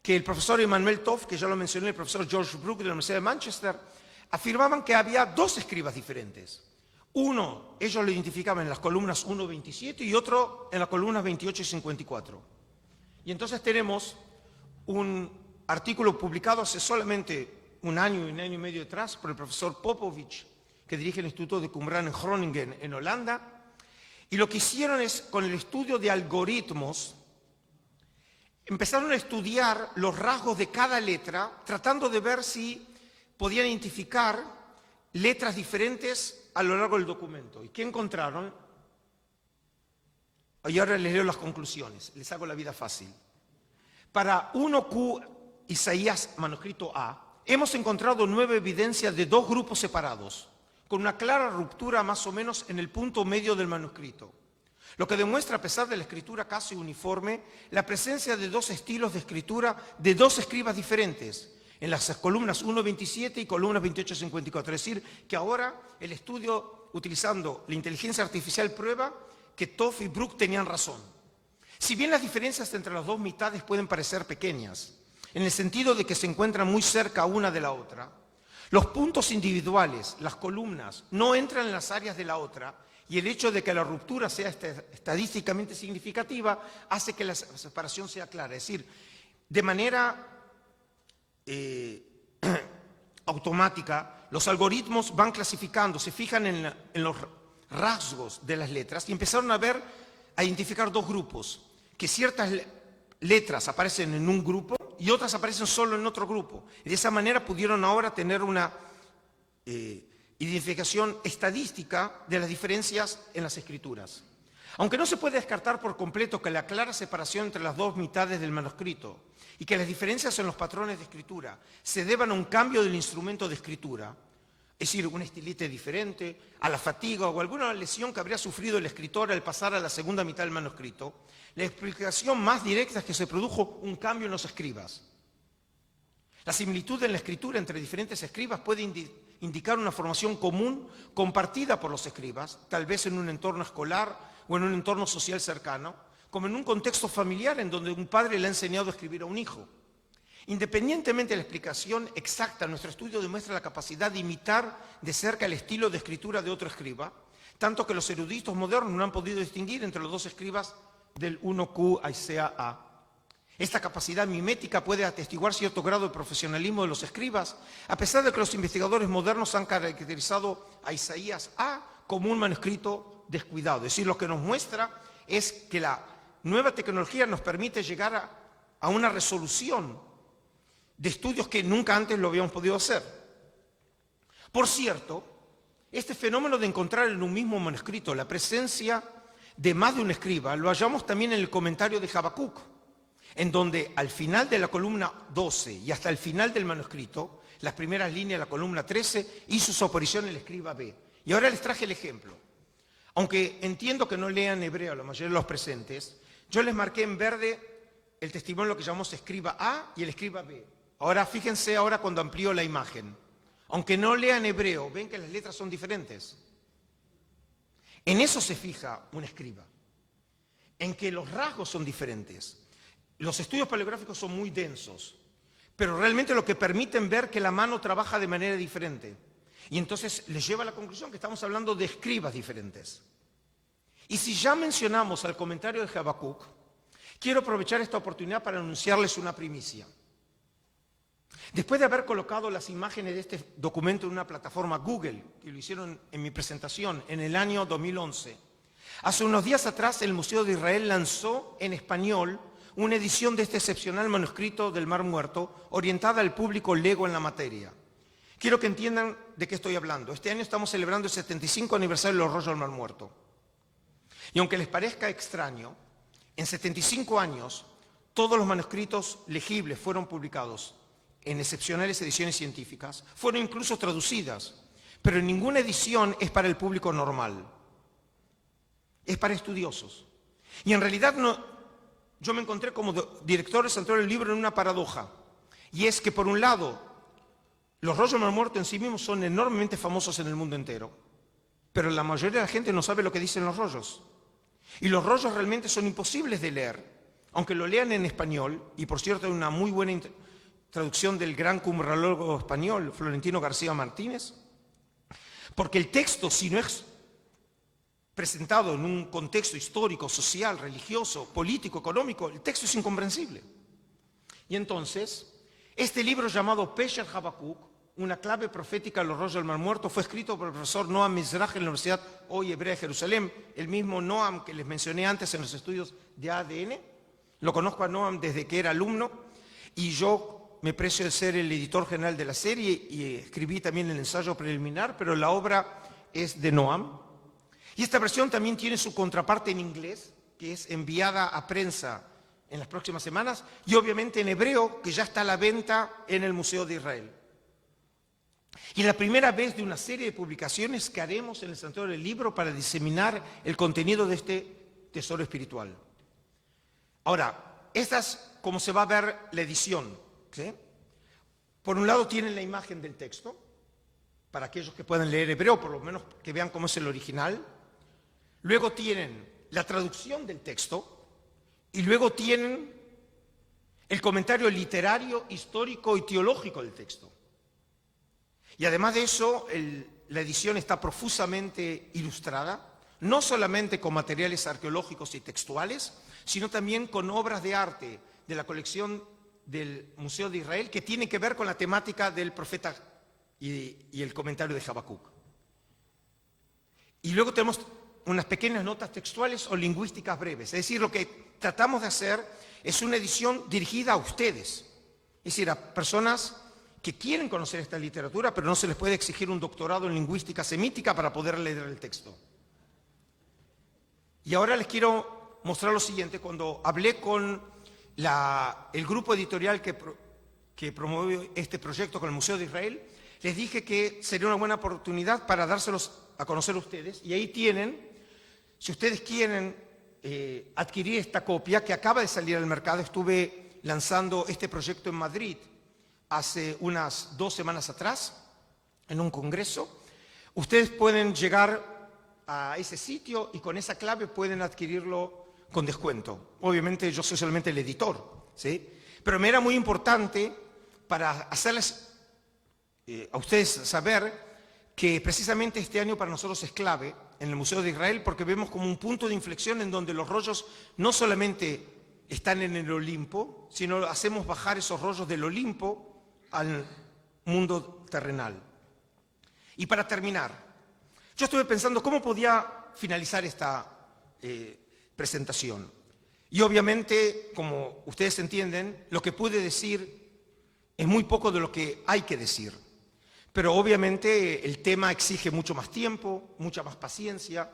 que el profesor Emmanuel Toff, que ya lo mencioné, el profesor George Brook de la Universidad de Manchester, afirmaban que había 2 escribas diferentes. Uno, ellos lo identificaban en las columnas 1, 27 y otro en las columnas 28 y 54. Y entonces tenemos un artículo publicado hace solamente un año y medio atrás por el profesor Popovich, que dirige el Instituto de Qumran en Groningen, en Holanda. Y lo que hicieron es, con el estudio de algoritmos, empezaron a estudiar los rasgos de cada letra, tratando de ver si podían identificar letras diferentes a lo largo del documento. ¿Y qué encontraron? Y ahora les leo las conclusiones, les hago la vida fácil. Para 1Q Isaías manuscrito A, hemos encontrado 9 evidencias de 2 grupos separados, con una clara ruptura más o menos en el punto medio del manuscrito. lo que demuestra, a pesar de la escritura casi uniforme, la presencia de dos estilos de escritura de dos escribas diferentes, en las columnas 1.27 y columnas 28.54. Es decir, que ahora el estudio utilizando la inteligencia artificial prueba que Toff y Brook tenían razón. Si bien las diferencias entre las dos mitades pueden parecer pequeñas, en el sentido de que se encuentran muy cerca una de la otra, los puntos individuales, las columnas, no entran en las áreas de la otra, y el hecho de que la ruptura sea estadísticamente significativa hace que la separación sea clara. Es decir, de manera automática, los algoritmos van clasificando, se fijan en los rasgos de las letras y empezaron a identificar dos grupos, que ciertas letras aparecen en un grupo y otras aparecen solo en otro grupo. Y de esa manera pudieron ahora tener una identificación estadística de las diferencias en las escrituras. Aunque no se puede descartar por completo que la clara separación entre las dos mitades del manuscrito y que las diferencias en los patrones de escritura se deban a un cambio del instrumento de escritura, es decir, un estilete diferente, a la fatiga o alguna lesión que habría sufrido el escritor al pasar a la segunda mitad del manuscrito, la explicación más directa es que se produjo un cambio en los escribas. La similitud en la escritura entre diferentes escribas puede indicar una formación común compartida por los escribas, tal vez en un entorno escolar o en un entorno social cercano, como en un contexto familiar en donde un padre le ha enseñado a escribir a un hijo. Independientemente de la explicación exacta, nuestro estudio demuestra la capacidad de imitar de cerca el estilo de escritura de otro escriba, tanto que los eruditos modernos no han podido distinguir entre los dos escribas del 1Q a Isaiah A. Esta capacidad mimética puede atestiguar cierto grado de profesionalismo de los escribas, a pesar de que los investigadores modernos han caracterizado a Isaías A como un manuscrito descuidado. Es decir, lo que nos muestra es que la nueva tecnología nos permite llegar a una resolución de estudios que nunca antes lo habíamos podido hacer. Por cierto, este fenómeno de encontrar en un mismo manuscrito la presencia de más de un escriba lo hallamos también en el comentario de Habacuc, en donde al final de la columna 12 y hasta el final del manuscrito, las primeras líneas de la columna 13, hizo su aparición el escriba B. Y ahora les traje el ejemplo. Aunque entiendo que no lean hebreo la mayoría de los presentes, yo les marqué en verde el testimonio de lo que llamamos escriba A y el escriba B. Ahora fíjense cuando amplío la imagen. Aunque no lean hebreo, ven que las letras son diferentes. En eso se fija un escriba, en que los rasgos son diferentes. Los estudios paleográficos son muy densos, pero realmente lo que permiten ver que la mano trabaja de manera diferente. Y entonces les lleva a la conclusión que estamos hablando de escribas diferentes. Y si ya mencionamos al comentario de Habacuc, quiero aprovechar esta oportunidad para anunciarles una primicia. Después de haber colocado las imágenes de este documento en una plataforma Google, que lo hicieron en mi presentación en el año 2011, hace unos días atrás el Museo de Israel lanzó en español una edición de este excepcional manuscrito del Mar Muerto orientada al público lego en la materia. Quiero que entiendan de qué estoy hablando. Este año estamos celebrando el 75 aniversario de los rollos del Mar Muerto. Y aunque les parezca extraño, en 75 años todos los manuscritos legibles fueron publicados en excepcionales ediciones científicas, fueron incluso traducidas, pero ninguna edición es para el público normal, es para estudiosos. Y en realidad yo me encontré como director del Santuario del Libro en una paradoja, y es que por un lado, los rollos del Mar Muerto en sí mismos son enormemente famosos en el mundo entero, pero la mayoría de la gente no sabe lo que dicen los rollos. Y los rollos realmente son imposibles de leer, aunque lo lean en español, y por cierto hay una muy buena traducción del gran cumralólogo español Florentino García Martínez, porque el texto, si no es presentado en un contexto histórico, social, religioso, político, económico, el texto es incomprensible. Y entonces, este libro llamado Pesher Habacuc, una clave profética de los rollos del Mar Muerto, fue escrito por el profesor Noam Mizrach en la Universidad Hoy Hebrea de Jerusalén, el mismo Noam que les mencioné antes en los estudios de ADN. Lo conozco a Noam desde que era alumno y yo me precio de ser el editor general de la serie y escribí también el ensayo preliminar, pero la obra es de Noam. Y esta versión también tiene su contraparte en inglés, que es enviada a prensa en las próximas semanas, y obviamente en hebreo, que ya está a la venta en el Museo de Israel. Y es la primera vez de una serie de publicaciones que haremos en el Santuario del Libro para diseminar el contenido de este tesoro espiritual. Ahora, esta es como se va a ver la edición, ¿sí? Por un lado tienen la imagen del texto, para aquellos que puedan leer hebreo, por lo menos que vean cómo es el original. Luego tienen la traducción del texto y luego tienen el comentario literario, histórico y teológico del texto. Y además de eso, la edición está profusamente ilustrada, no solamente con materiales arqueológicos y textuales, sino también con obras de arte de la colección del Museo de Israel que tienen que ver con la temática del profeta y el comentario de Habacuc. Y luego tenemos unas pequeñas notas textuales o lingüísticas breves. Es decir, lo que tratamos de hacer es una edición dirigida a ustedes. Es decir, a personas que quieren conocer esta literatura, pero no se les puede exigir un doctorado en lingüística semítica para poder leer el texto. Y ahora les quiero mostrar lo siguiente. Cuando hablé con el grupo editorial que promueve este proyecto con el Museo de Israel, les dije que sería una buena oportunidad para dárselos a conocer a ustedes. Y ahí tienen, si ustedes quieren adquirir esta copia que acaba de salir al mercado, estuve lanzando este proyecto en Madrid hace unas 2 semanas atrás, en un congreso. Ustedes pueden llegar a ese sitio y con esa clave pueden adquirirlo con descuento. Obviamente yo soy solamente el editor, ¿sí? Pero me era muy importante para hacerles a ustedes saber que precisamente este año para nosotros es clave en el Museo de Israel porque vemos como un punto de inflexión en donde los rollos no solamente están en el Olimpo, sino hacemos bajar esos rollos del Olimpo al mundo terrenal. Y para terminar, yo estuve pensando cómo podía finalizar esta presentación. Y obviamente, como ustedes entienden, lo que pude decir es muy poco de lo que hay que decir. Pero obviamente el tema exige mucho más tiempo, mucha más paciencia,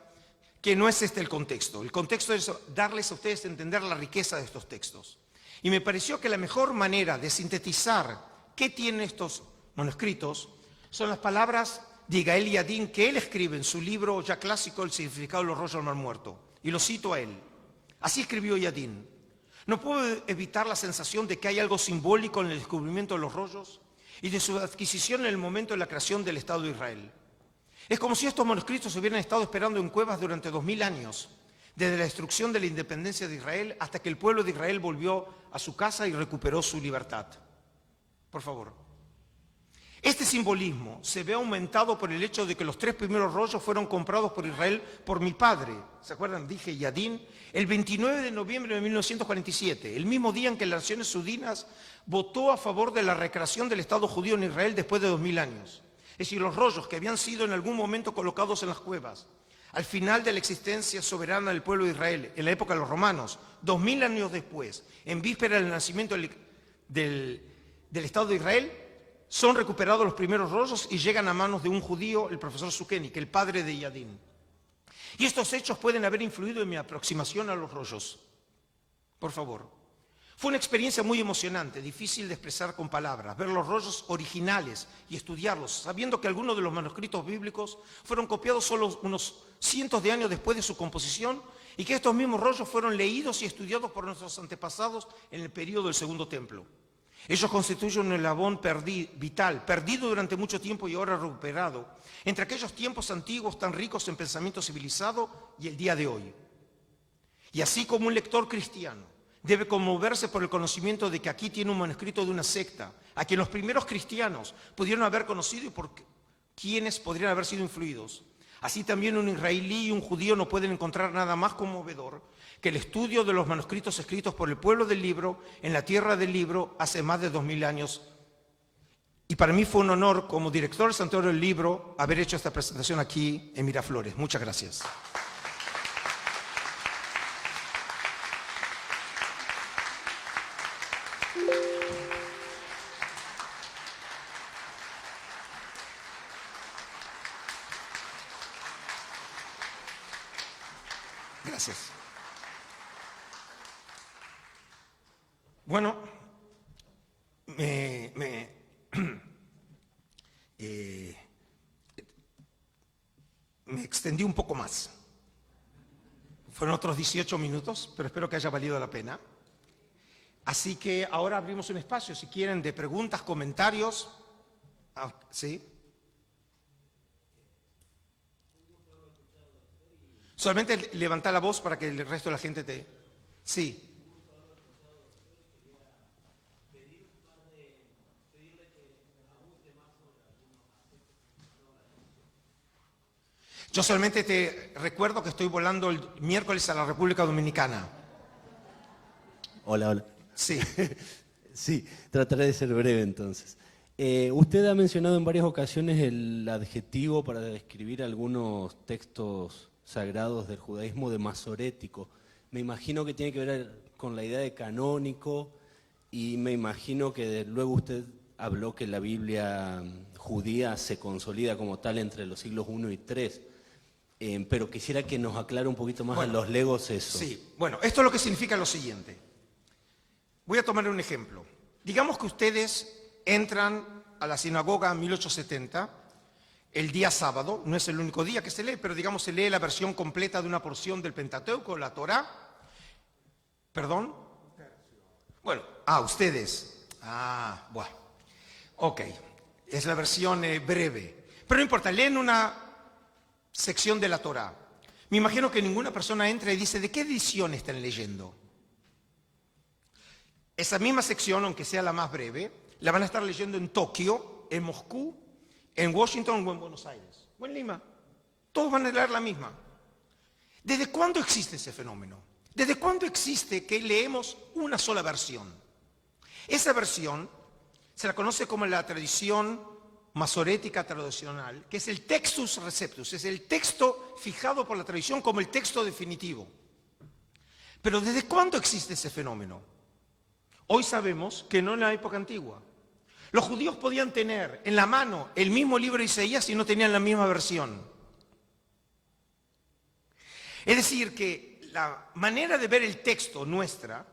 que no es este el contexto. El contexto es darles a ustedes a entender la riqueza de estos textos. Y me pareció que la mejor manera de sintetizar qué tienen estos manuscritos son las palabras de Yigael Yadin que él escribe en su libro ya clásico El significado de los rollos del Mar Muerto. Y lo cito a él. Así escribió Yadin. No puedo evitar la sensación de que hay algo simbólico en el descubrimiento de los rollos y de su adquisición en el momento de la creación del Estado de Israel. Es como si estos manuscritos hubieran estado esperando en cuevas durante 2000 años, desde la destrucción de la independencia de Israel hasta que el pueblo de Israel volvió a su casa y recuperó su libertad. Por favor. Este simbolismo se ve aumentado por el hecho de que los 3 primeros rollos fueron comprados por Israel por mi padre, ¿se acuerdan? Dije Yadin, el 29 de noviembre de 1947, el mismo día en que las Naciones Unidas votó a favor de la recreación del Estado judío en Israel después de 2000 años. Es decir, los rollos que habían sido en algún momento colocados en las cuevas, al final de la existencia soberana del pueblo de Israel, en la época de los romanos, 2000 años después, en víspera del nacimiento del Estado de Israel, son recuperados los primeros rollos y llegan a manos de un judío, el profesor Zukenik, el padre de Yadin. Y estos hechos pueden haber influido en mi aproximación a los rollos. Por favor. Fue una experiencia muy emocionante, difícil de expresar con palabras, ver los rollos originales y estudiarlos, sabiendo que algunos de los manuscritos bíblicos fueron copiados solo unos cientos de años después de su composición y que estos mismos rollos fueron leídos y estudiados por nuestros antepasados en el periodo del Segundo Templo. Ellos constituyen un eslabón vital, perdido durante mucho tiempo y ahora recuperado, entre aquellos tiempos antiguos tan ricos en pensamiento civilizado y el día de hoy. Y así como un lector cristiano debe conmoverse por el conocimiento de que aquí tiene un manuscrito de una secta, a quien los primeros cristianos pudieron haber conocido y por quienes podrían haber sido influidos. Así también un israelí y un judío no pueden encontrar nada más conmovedor que el estudio de los manuscritos escritos por el pueblo del libro en la tierra del libro hace más de 2000 años. Y para mí fue un honor como director del Santuario del Libro haber hecho esta presentación aquí en Miraflores. Muchas gracias. Gracias. Bueno, me extendí un poco más. Fueron otros 18 minutos, pero espero que haya valido la pena. Así que ahora abrimos un espacio, si quieren, de preguntas, comentarios. ¿Sí? Solamente levanta la voz para que el resto de la gente te... Sí. Yo solamente te recuerdo que estoy volando el miércoles a la República Dominicana. Hola, hola. Sí. Sí, trataré de ser breve entonces. Usted ha mencionado en varias ocasiones el adjetivo para describir algunos textos sagrados del judaísmo de masorético. Me imagino que tiene que ver con la idea de canónico y me imagino que luego usted habló que la Biblia judía se consolida como tal entre los siglos I y III. Pero quisiera que nos aclare un poquito más a los legos eso. Sí, bueno, esto es lo que significa lo siguiente. Voy a tomar un ejemplo. Digamos que ustedes entran a la sinagoga en 1870, el día sábado, no es el único día que se lee, pero digamos se lee la versión completa de una porción del Pentateuco, la Torá. ¿Perdón? Bueno, ustedes. Bueno. Ok, es la versión breve. Pero no importa, leen una sección de la Torá. Me imagino que ninguna persona entra y dice, ¿de qué edición están leyendo? Esa misma sección, aunque sea la más breve, la van a estar leyendo en Tokio, en Moscú, en Washington o en Buenos Aires, o en Lima. Todos van a leer la misma. ¿Desde cuándo existe ese fenómeno? ¿Desde cuándo existe que leemos una sola versión? Esa versión se la conoce como la tradición masorética tradicional, que es el textus receptus, es el texto fijado por la tradición como el texto definitivo. Pero ¿desde cuándo existe ese fenómeno? Hoy sabemos que no en la época antigua. Los judíos podían tener en la mano el mismo libro de Isaías y no tenían la misma versión. Es decir, que la manera de ver el texto nuestra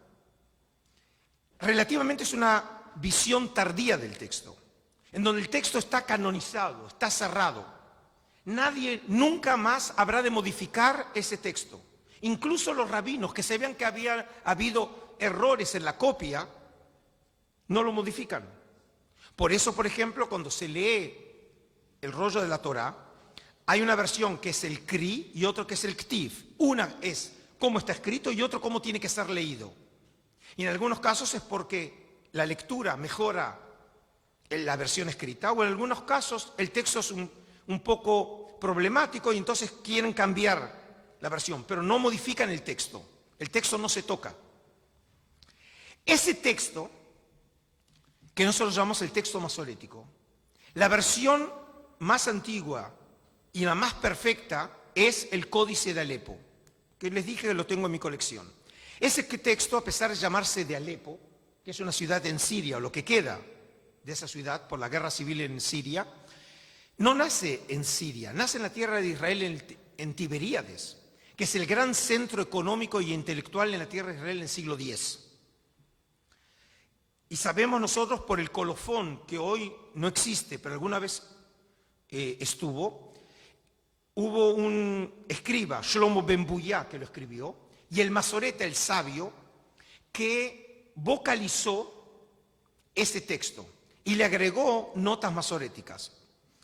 relativamente es una visión tardía del texto, en donde el texto está canonizado, está cerrado. Nadie nunca más habrá de modificar ese texto. Incluso los rabinos que sabían que había habido errores en la copia, no lo modifican. Por eso, por ejemplo, cuando se lee el rollo de la Torá, hay una versión que es el Kri y otro que es el Ktiv. Una es cómo está escrito y otro cómo tiene que ser leído. Y en algunos casos es porque la lectura mejora en la versión escrita, o en algunos casos el texto es un poco problemático y entonces quieren cambiar la versión, pero no modifican el texto. El texto no se toca. Ese texto, que nosotros llamamos el texto masorético, la versión más antigua y la más perfecta es el Códice de Alepo, que les dije que lo tengo en mi colección. Ese texto, a pesar de llamarse de Alepo, que es una ciudad en Siria, o lo que queda de esa ciudad por la guerra civil en Siria, no nace en Siria, nace en la tierra de Israel en Tiberíades, que es el gran centro económico y intelectual en la tierra de Israel en el siglo X. Y sabemos nosotros por el colofón, que hoy no existe, pero alguna vez estuvo, hubo un escriba, Shlomo Ben Buyá, que lo escribió, y el masoreta, el sabio, que vocalizó ese texto y le agregó notas masoréticas.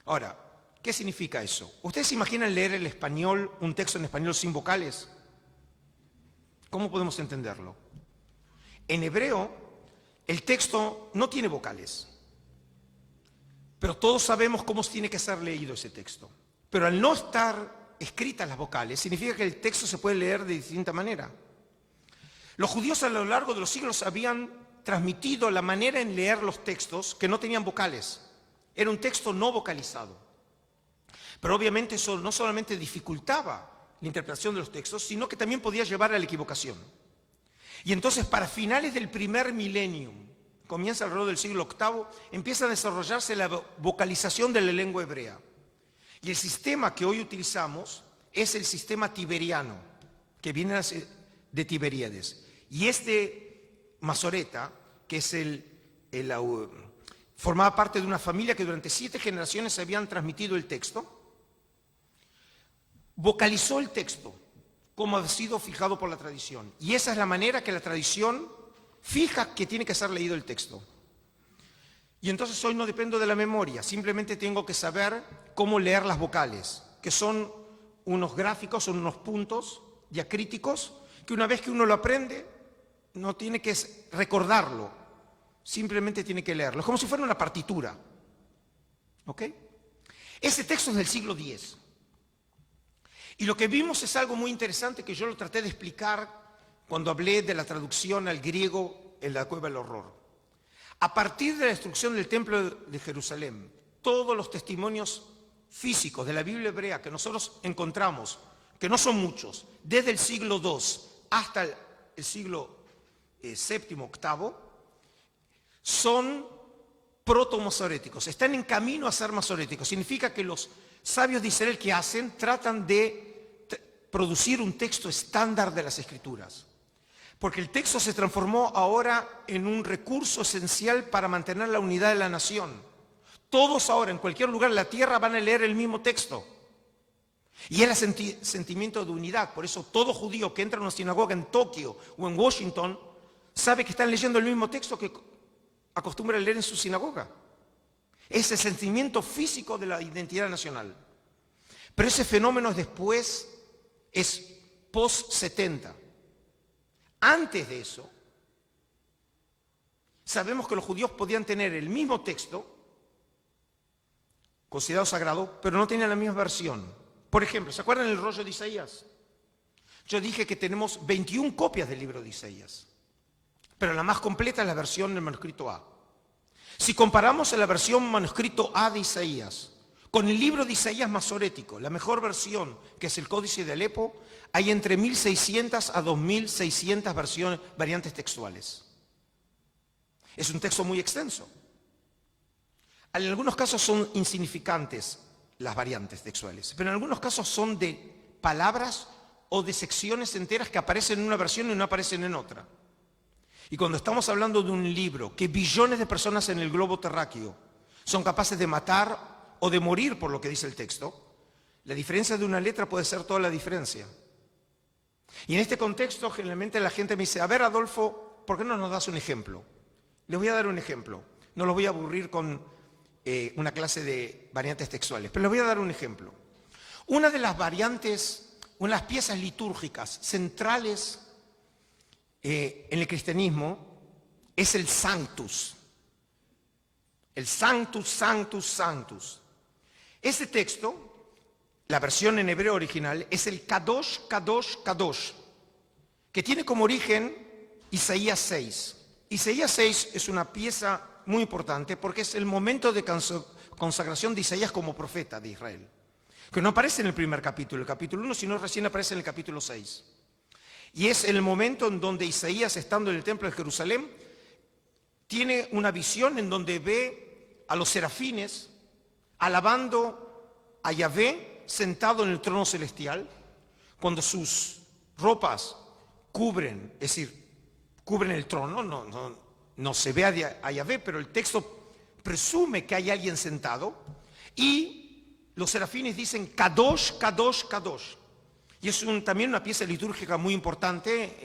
Ahora, ¿qué significa eso? ¿Ustedes se imaginan leer el español, un texto en español sin vocales? ¿Cómo podemos entenderlo? En hebreo, el texto no tiene vocales, pero todos sabemos cómo tiene que ser leído ese texto. Pero al no estar escritas las vocales, significa que el texto se puede leer de distinta manera. Los judíos a lo largo de los siglos habían transmitido la manera en leer los textos que no tenían vocales. Era un texto no vocalizado. Pero obviamente eso no solamente dificultaba la interpretación de los textos, sino que también podía llevar a la equivocación. Y entonces, para finales del primer milenio, comienza alrededor del siglo VIII, empieza a desarrollarse la vocalización de la lengua hebrea. Y el sistema que hoy utilizamos es el sistema tiberiano, que viene de Tiberíades. Y este masoreta, que es formaba parte de una familia que durante 7 generaciones habían transmitido el texto, vocalizó el texto como ha sido fijado por la tradición. Y esa es la manera que la tradición fija que tiene que ser leído el texto. Y entonces hoy no dependo de la memoria, simplemente tengo que saber cómo leer las vocales, que son unos gráficos, son unos puntos diacríticos, que una vez que uno lo aprende, no tiene que recordarlo, simplemente tiene que leerlo. Es como si fuera una partitura. ¿Ok? Ese texto es del siglo X. Y lo que vimos es algo muy interesante que yo lo traté de explicar cuando hablé de la traducción al griego en la Cueva del Horror. A partir de la destrucción del Templo de Jerusalén, todos los testimonios físicos de la Biblia hebrea que nosotros encontramos, que no son muchos, desde el siglo II hasta el siglo VII, VIII, son proto-masoréticos, están en camino a ser masoréticos. Significa que los sabios de Israel que hacen tratan de producir un texto estándar de las Escrituras. Porque el texto se transformó ahora en un recurso esencial para mantener la unidad de la nación. Todos ahora, en cualquier lugar de la tierra, van a leer el mismo texto. Y es el sentimiento de unidad. Por eso todo judío que entra a una sinagoga en Tokio o en Washington sabe que están leyendo el mismo texto que acostumbra a leer en su sinagoga. Es el sentimiento físico de la identidad nacional. Pero ese fenómeno es post-70. Antes de eso, sabemos que los judíos podían tener el mismo texto, considerado sagrado, pero no tenían la misma versión. Por ejemplo, ¿se acuerdan del rollo de Isaías? Yo dije que tenemos 21 copias del libro de Isaías, pero la más completa es la versión del manuscrito A. Si comparamos la versión manuscrito A de Isaías con el libro de Isaías masorético, la mejor versión, que es el Códice de Alepo, hay entre 1.600 a 2.600 variantes textuales. Es un texto muy extenso. En algunos casos son insignificantes las variantes textuales, pero en algunos casos son de palabras o de secciones enteras que aparecen en una versión y no aparecen en otra. Y cuando estamos hablando de un libro que billones de personas en el globo terráqueo son capaces de matar o de morir por lo que dice el texto, la diferencia de una letra puede ser toda la diferencia. Y en este contexto, generalmente la gente me dice, a ver, Adolfo, ¿por qué no nos das un ejemplo? Les voy a dar un ejemplo. No los voy a aburrir con una clase de variantes textuales, pero les voy a dar un ejemplo. Una de las variantes, una de las piezas litúrgicas centrales en el cristianismo es el Sanctus. El Sanctus, Sanctus, Sanctus. Ese texto, la versión en hebreo original, es el Kadosh, Kadosh, Kadosh, que tiene como origen Isaías 6. Isaías 6 es una pieza muy importante porque es el momento de consagración de Isaías como profeta de Israel, que no aparece en el primer capítulo, el capítulo 1, sino recién aparece en el capítulo 6. Y es el momento en donde Isaías, estando en el templo de Jerusalén, tiene una visión en donde ve a los serafines alabando a Yahvé sentado en el trono celestial, cuando sus ropas cubren, es decir, cubren el trono, no se ve a Yahvé, pero el texto presume que hay alguien sentado, y los serafines dicen Kadosh, Kadosh, Kadosh. Y es también una pieza litúrgica muy importante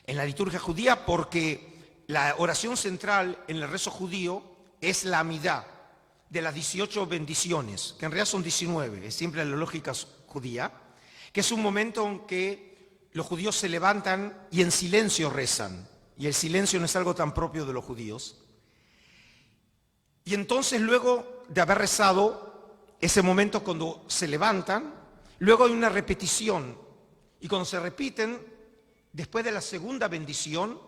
en la liturgia judía, porque la oración central en el rezo judío es la Amidá, de las 18 bendiciones, que en realidad son 19, es siempre la lógica judía, que es un momento en que los judíos se levantan y en silencio rezan, y el silencio no es algo tan propio de los judíos. Y entonces, luego de haber rezado, ese momento cuando se levantan, luego hay una repetición, y cuando se repiten, después de la segunda bendición,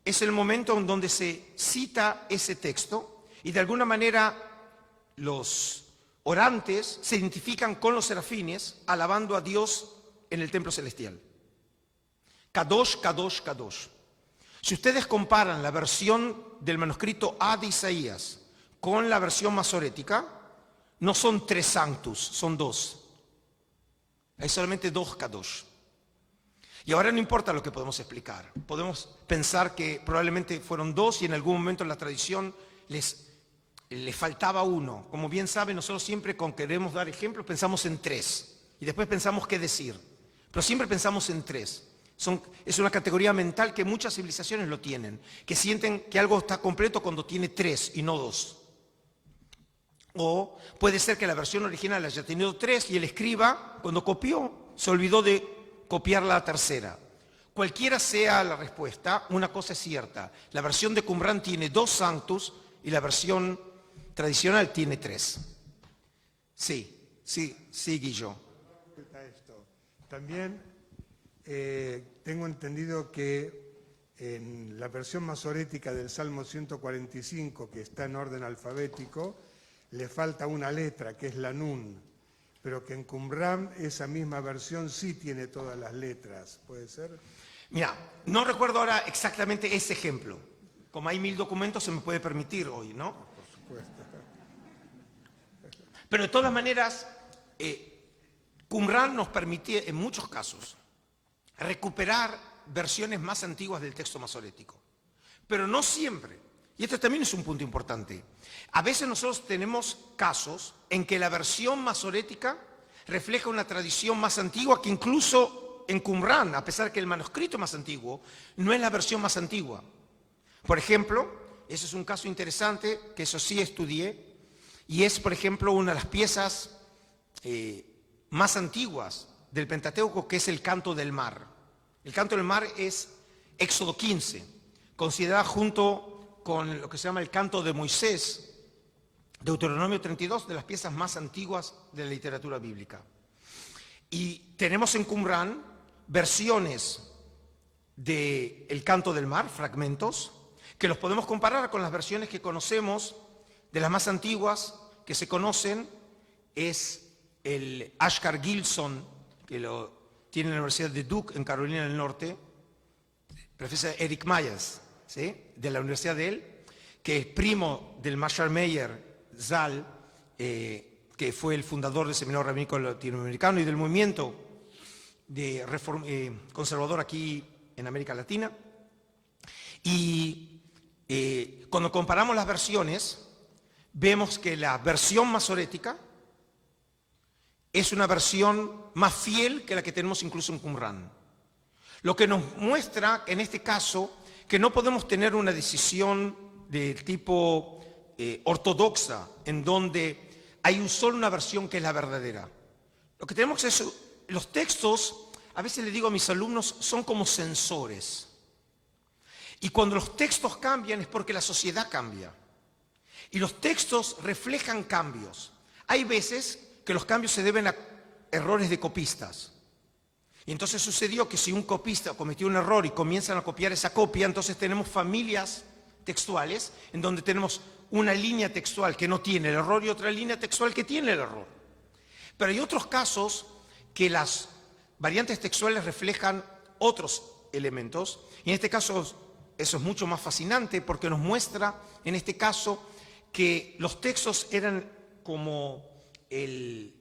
es el momento en donde se cita ese texto, y de alguna manera los orantes se identifican con los serafines alabando a Dios en el templo celestial. Kadosh, Kadosh, Kadosh. Si ustedes comparan la versión del manuscrito A de Isaías con la versión masorética, no son 3 Sanctus, son 2. Hay solamente 2 Kadosh. Y ahora no importa lo que podemos explicar. Podemos pensar que probablemente fueron 2 y en algún momento en la tradición les faltaba uno. Como bien saben, nosotros siempre cuando queremos dar ejemplos pensamos en 3 y después pensamos qué decir. pero siempre pensamos en tres. Es una categoría mental que muchas civilizaciones lo tienen, que sienten que algo está completo cuando tiene tres y no dos. O puede ser que la versión original haya tenido tres y el escriba, cuando copió, se olvidó de copiar la tercera. Cualquiera sea la respuesta, una cosa es cierta. La versión de Qumran tiene 2 sanctus y la versión tradicional tiene 3. Sí, Guillo. También tengo entendido que en la versión masorética del Salmo 145, que está en orden alfabético, le falta una letra, que es la Nun, pero que en Qumran esa misma versión sí tiene todas las letras. ¿Puede ser? Mira, no recuerdo ahora exactamente ese ejemplo. Como hay 1000 documentos, se me puede permitir hoy, ¿no? Por supuesto. Pero de todas maneras, Qumran nos permite, en muchos casos, recuperar versiones más antiguas del texto masorético. Pero no siempre. Y este también es un punto importante. A veces nosotros tenemos casos en que la versión masorética refleja una tradición más antigua que incluso en Qumran, a pesar que el manuscrito más antiguo no es la versión más antigua. Por ejemplo, ese es un caso interesante que eso sí estudié, y es, por ejemplo, una de las piezas más antiguas del Pentateuco, que es el Canto del Mar. El Canto del Mar es Éxodo 15, considerada junto con lo que se llama el Canto de Moisés, Deuteronomio 32, de las piezas más antiguas de la literatura bíblica. Y tenemos en Qumran versiones del Canto del Mar, fragmentos, que los podemos comparar con las versiones que conocemos, de las más antiguas que se conocen, es el Ashkar Gilson, que lo tiene en la Universidad de Duke, en Carolina del Norte, profesor Eric Myers, ¿sí?, de la Universidad de él, que es primo del Marshall Meyer Zal, que fue el fundador del Seminario Rabínico Latinoamericano y del movimiento conservador aquí en América Latina. Y cuando comparamos las versiones, vemos que la versión masorética es una versión más fiel que la que tenemos incluso en Qumran. Lo que nos muestra, en este caso, que no podemos tener una decisión de tipo ortodoxa, en donde hay solo una versión que es la verdadera. Lo que tenemos es, los textos, a veces le digo a mis alumnos, son como sensores. Y cuando los textos cambian es porque la sociedad cambia. Y los textos reflejan cambios. Hay veces que los cambios se deben a errores de copistas. Y entonces sucedió que si un copista cometió un error y comienzan a copiar esa copia, entonces tenemos familias textuales en donde tenemos una línea textual que no tiene el error y otra línea textual que tiene el error. Pero hay otros casos que las variantes textuales reflejan otros elementos, y en este caso eso es mucho más fascinante porque nos muestra, en este caso, que los textos eran como el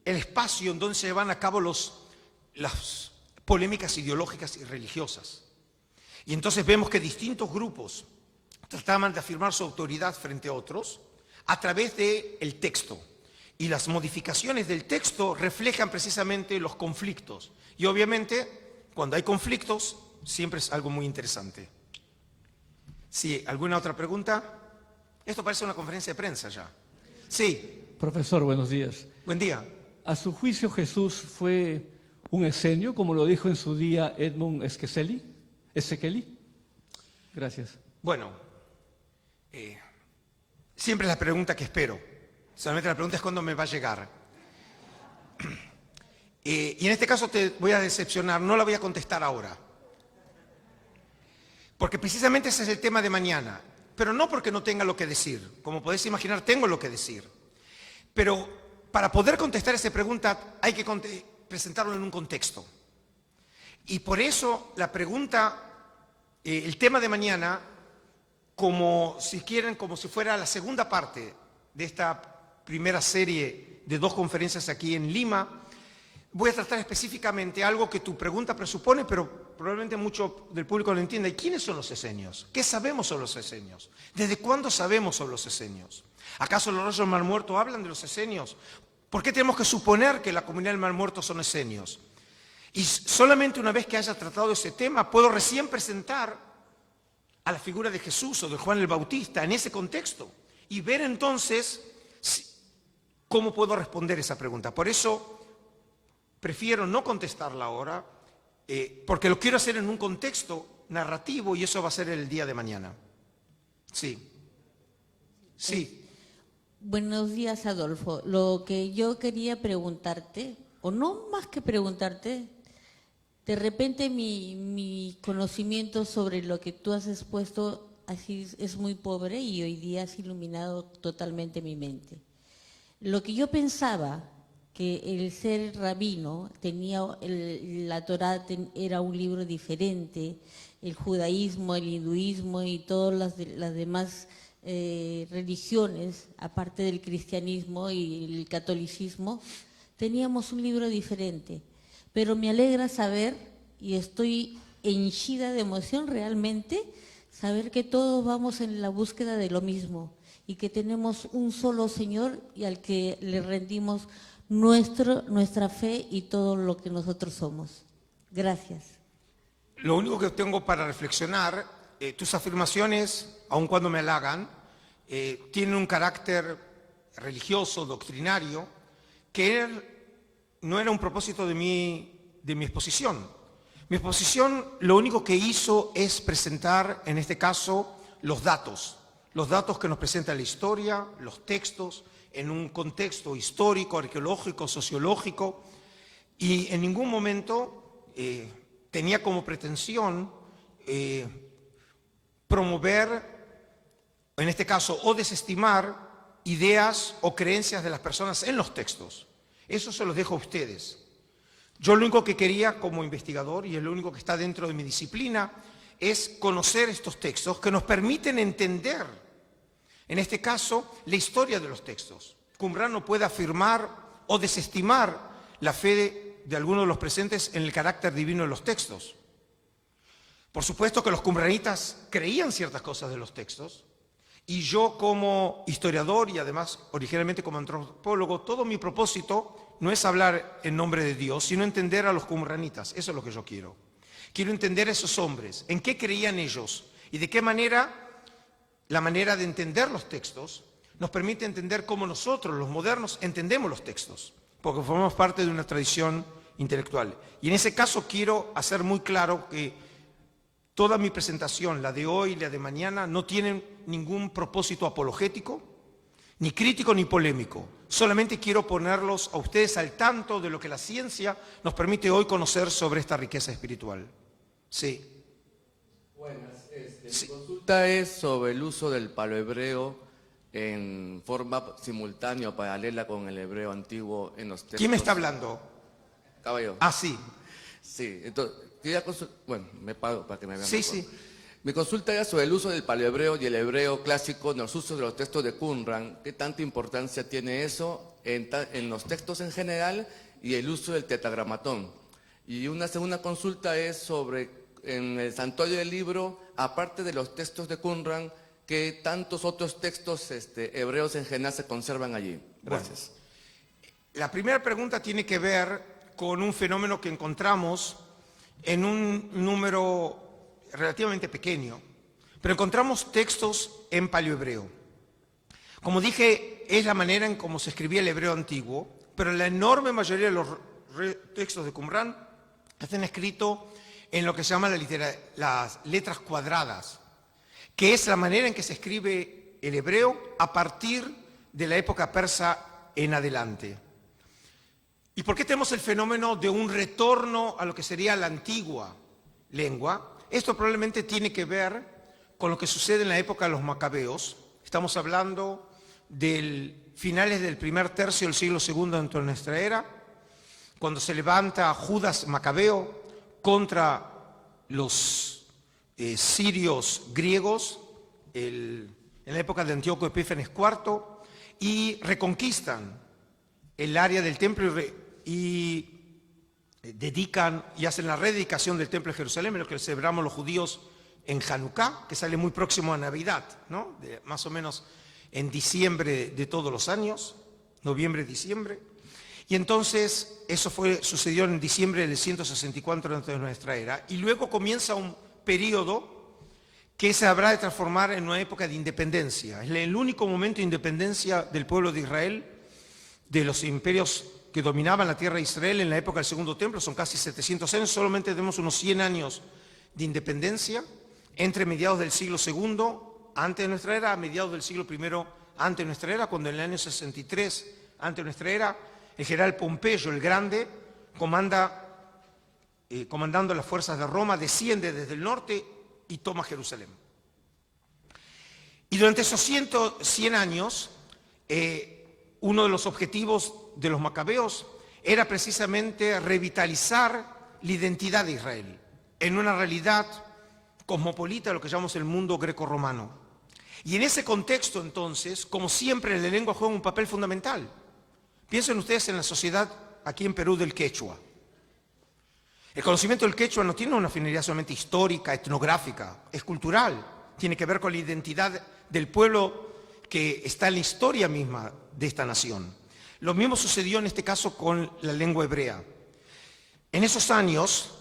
espacio en donde se llevan a cabo las polémicas ideológicas y religiosas. Y entonces vemos que distintos grupos trataban de afirmar su autoridad frente a otros a través del texto. Y las modificaciones del texto reflejan precisamente los conflictos. Y obviamente, cuando hay conflictos, siempre es algo muy interesante. Sí, ¿alguna otra pregunta? Esto parece una conferencia de prensa ya. Sí. Profesor, buenos días. Buen día. ¿A su juicio Jesús fue un esenio, como lo dijo en su día Edmund Szekely? Gracias. Bueno, siempre es la pregunta que espero. Solamente la pregunta es cuándo me va a llegar. Y en este caso te voy a decepcionar, no la voy a contestar ahora. Porque precisamente ese es el tema de mañana. Pero no porque no tenga lo que decir. Como podéis imaginar, tengo lo que decir. Pero para poder contestar esa pregunta hay que presentarlo en un contexto. Y por eso la pregunta, el tema de mañana, como si quieren, como si fuera la segunda parte de esta primera serie de 2 conferencias aquí en Lima, voy a tratar específicamente algo que tu pregunta presupone, pero probablemente mucho del público lo entienda. ¿Y quiénes son los esenios? ¿Qué sabemos sobre los esenios? ¿Desde cuándo sabemos sobre los esenios? ¿Acaso los reyes del Mar Muerto hablan de los esenios? ¿Por qué tenemos que suponer que la comunidad del Mar Muerto son esenios? Y solamente una vez que haya tratado ese tema, puedo recién presentar a la figura de Jesús o de Juan el Bautista en ese contexto y ver entonces cómo puedo responder esa pregunta. Por eso prefiero no contestarla ahora, porque lo quiero hacer en un contexto narrativo y eso va a ser el día de mañana. Sí. Sí. Buenos días, Adolfo. Lo que yo quería preguntarte, o no más que preguntarte, de repente mi conocimiento sobre lo que tú has expuesto así es muy pobre y hoy día has iluminado totalmente mi mente. Lo que yo pensaba que el ser rabino tenía, la Torá era un libro diferente, el judaísmo, el hinduismo y todas las demás religiones, aparte del cristianismo y el catolicismo, teníamos un libro diferente. Pero me alegra saber, y estoy henchida de emoción realmente, saber que todos vamos en la búsqueda de lo mismo y que tenemos un solo Señor y al que le rendimos nuestra fe y todo lo que nosotros somos. Gracias. Lo único que tengo para reflexionar, tus afirmaciones, aun cuando me halagan, tienen un carácter religioso, doctrinario, que no era un propósito de mi exposición. Mi exposición lo único que hizo es presentar, en este caso, los datos que nos presenta la historia, los textos, en un contexto histórico, arqueológico, sociológico, y en ningún momento tenía como pretensión promover, en este caso, o desestimar ideas o creencias de las personas en los textos. Eso se los dejo a ustedes. Yo lo único que quería como investigador, y es lo único que está dentro de mi disciplina, es conocer estos textos que nos permiten entender, en este caso, la historia de los textos. Qumran no puede afirmar o desestimar la fe de algunos de los presentes en el carácter divino de los textos. Por supuesto que los qumranitas creían ciertas cosas de los textos, y yo como historiador y además originalmente como antropólogo, todo mi propósito no es hablar en nombre de Dios, sino entender a los qumranitas. Eso es lo que yo quiero. Quiero entender a esos hombres, en qué creían ellos y de qué manera la manera de entender los textos nos permite entender cómo nosotros, los modernos, entendemos los textos, porque formamos parte de una tradición intelectual. Y en ese caso quiero hacer muy claro que toda mi presentación, la de hoy y la de mañana, no tienen ningún propósito apologético, ni crítico ni polémico. Solamente quiero ponerlos a ustedes al tanto de lo que la ciencia nos permite hoy conocer sobre esta riqueza espiritual. Sí. Buenas. Mi consulta es sobre el uso del palohebreo en forma simultánea o paralela con el hebreo antiguo en los textos. ¿Quién me está hablando? Caballero. Ah, sí. Sí, entonces, bueno, me paro para que me vean Sí, mejor. sí. Mi consulta era sobre el uso del paleohebreo y el hebreo clásico en los usos de los textos de Qumran. ¿Qué tanta importancia tiene eso en los textos en general y el uso del tetragramatón? Y una segunda consulta es sobre, en el santuario del libro, aparte de los textos de Qumran, ¿qué tantos otros textos hebreos en general se conservan allí? Gracias. La primera pregunta tiene que ver con un fenómeno que encontramos en un número relativamente pequeño, pero encontramos textos en paleohebreo. Como dije, es la manera en cómo se escribía el hebreo antiguo, pero la enorme mayoría de los textos de Qumran están escritos en lo que se llama las letras cuadradas, que es la manera en que se escribe el hebreo a partir de la época persa en adelante. ¿Y por qué tenemos el fenómeno de un retorno a lo que sería la antigua lengua? Esto probablemente tiene que ver con lo que sucede en la época de los macabeos. Estamos hablando de finales del primer tercio del siglo II dentro de nuestra era, cuando se levanta Judas Macabeo contra los sirios griegos en la época de Antíoco Epífanes IV y reconquistan el área del templo y dedican y hacen la rededicación del templo de Jerusalén, lo que celebramos los judíos en Hanukkah, que sale muy próximo a Navidad, ¿no? Más o menos en diciembre de todos los años, noviembre, diciembre. Y entonces eso sucedió en diciembre del 164 antes de nuestra era. Y luego comienza un periodo que se habrá de transformar en una época de independencia. Es el único momento de independencia del pueblo de Israel, de los imperios que dominaban la tierra de Israel en la época del Segundo Templo. Son casi 700 años, solamente tenemos unos 100 años de independencia, entre mediados del siglo II antes de nuestra era a mediados del siglo I antes de nuestra era, cuando en el año 63 antes de nuestra era, el general Pompeyo el Grande, comandando las fuerzas de Roma, desciende desde el norte y toma Jerusalén. Y durante esos 100 años, uno de los objetivos de los macabeos era precisamente revitalizar la identidad de Israel en una realidad cosmopolita, lo que llamamos el mundo grecorromano. Y en ese contexto, entonces, como siempre, la lengua juega un papel fundamental. Piensen ustedes en la sociedad aquí en Perú del quechua. El conocimiento del quechua no tiene una finalidad solamente histórica, etnográfica, es cultural. Tiene que ver con la identidad del pueblo que está en la historia misma de esta nación. Lo mismo sucedió en este caso con la lengua hebrea. En esos años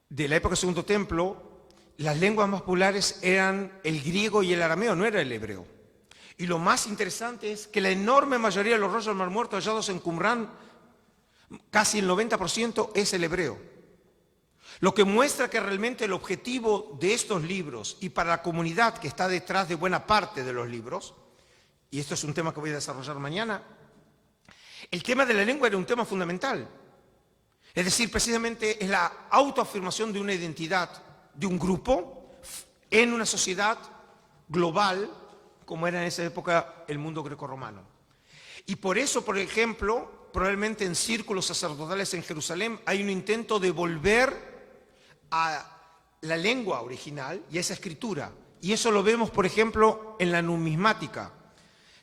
de la época del Segundo Templo, las lenguas más populares eran el griego y el arameo, no era el hebreo. Y lo más interesante es que la enorme mayoría de los rollos del Mar Muerto hallados en Qumrán, casi el 90% es el hebreo. Lo que muestra que realmente el objetivo de estos libros y para la comunidad que está detrás de buena parte de los libros, y esto es un tema que voy a desarrollar mañana, el tema de la lengua era un tema fundamental. Es decir, precisamente es la autoafirmación de una identidad, de un grupo, en una sociedad global, como era en esa época el mundo grecorromano. Y por eso, por ejemplo, probablemente en círculos sacerdotales en Jerusalén hay un intento de volver a la lengua original y a esa escritura. Y eso lo vemos, por ejemplo, en la numismática.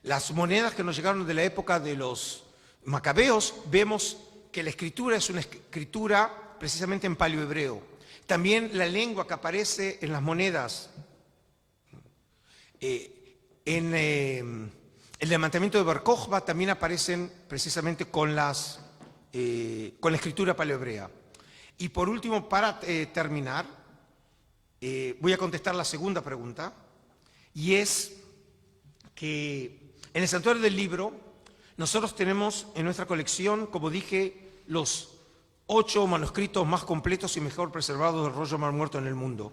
Las monedas que nos llegaron de la época de los macabeos, vemos que la escritura es una escritura precisamente en paleohebreo. También la lengua que aparece en las monedas, en el levantamiento de Bar Kokhba también aparecen precisamente con la escritura paleohebrea. Y por último, para terminar, voy a contestar la segunda pregunta, y es que en el Santuario del Libro nosotros tenemos en nuestra colección, como dije, los 8 manuscritos más completos y mejor preservados del rollo Mar Muerto en el mundo.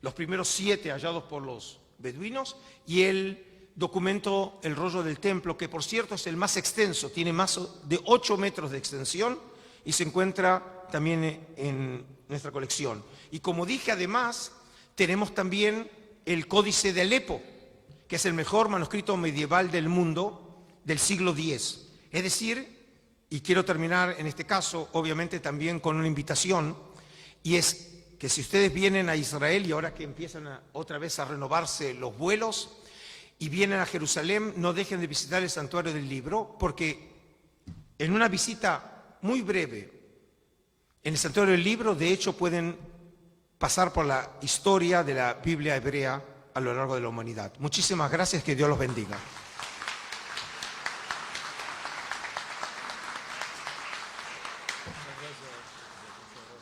Los primeros 7 hallados por los beduinos y el documento, el rollo del templo, que por cierto es el más extenso, tiene más de 8 metros de extensión y se encuentra también en nuestra colección. Y como dije, además, tenemos también el Códice de Alepo, que es el mejor manuscrito medieval del mundo del siglo X. Es decir, y quiero terminar en este caso, obviamente también con una invitación, y es que si ustedes vienen a Israel y ahora que empiezan otra vez a renovarse los vuelos y vienen a Jerusalén, no dejen de visitar el Santuario del Libro, porque en una visita muy breve en el Santuario del Libro, de hecho, pueden pasar por la historia de la Biblia hebrea a lo largo de la humanidad. Muchísimas gracias, que Dios los bendiga.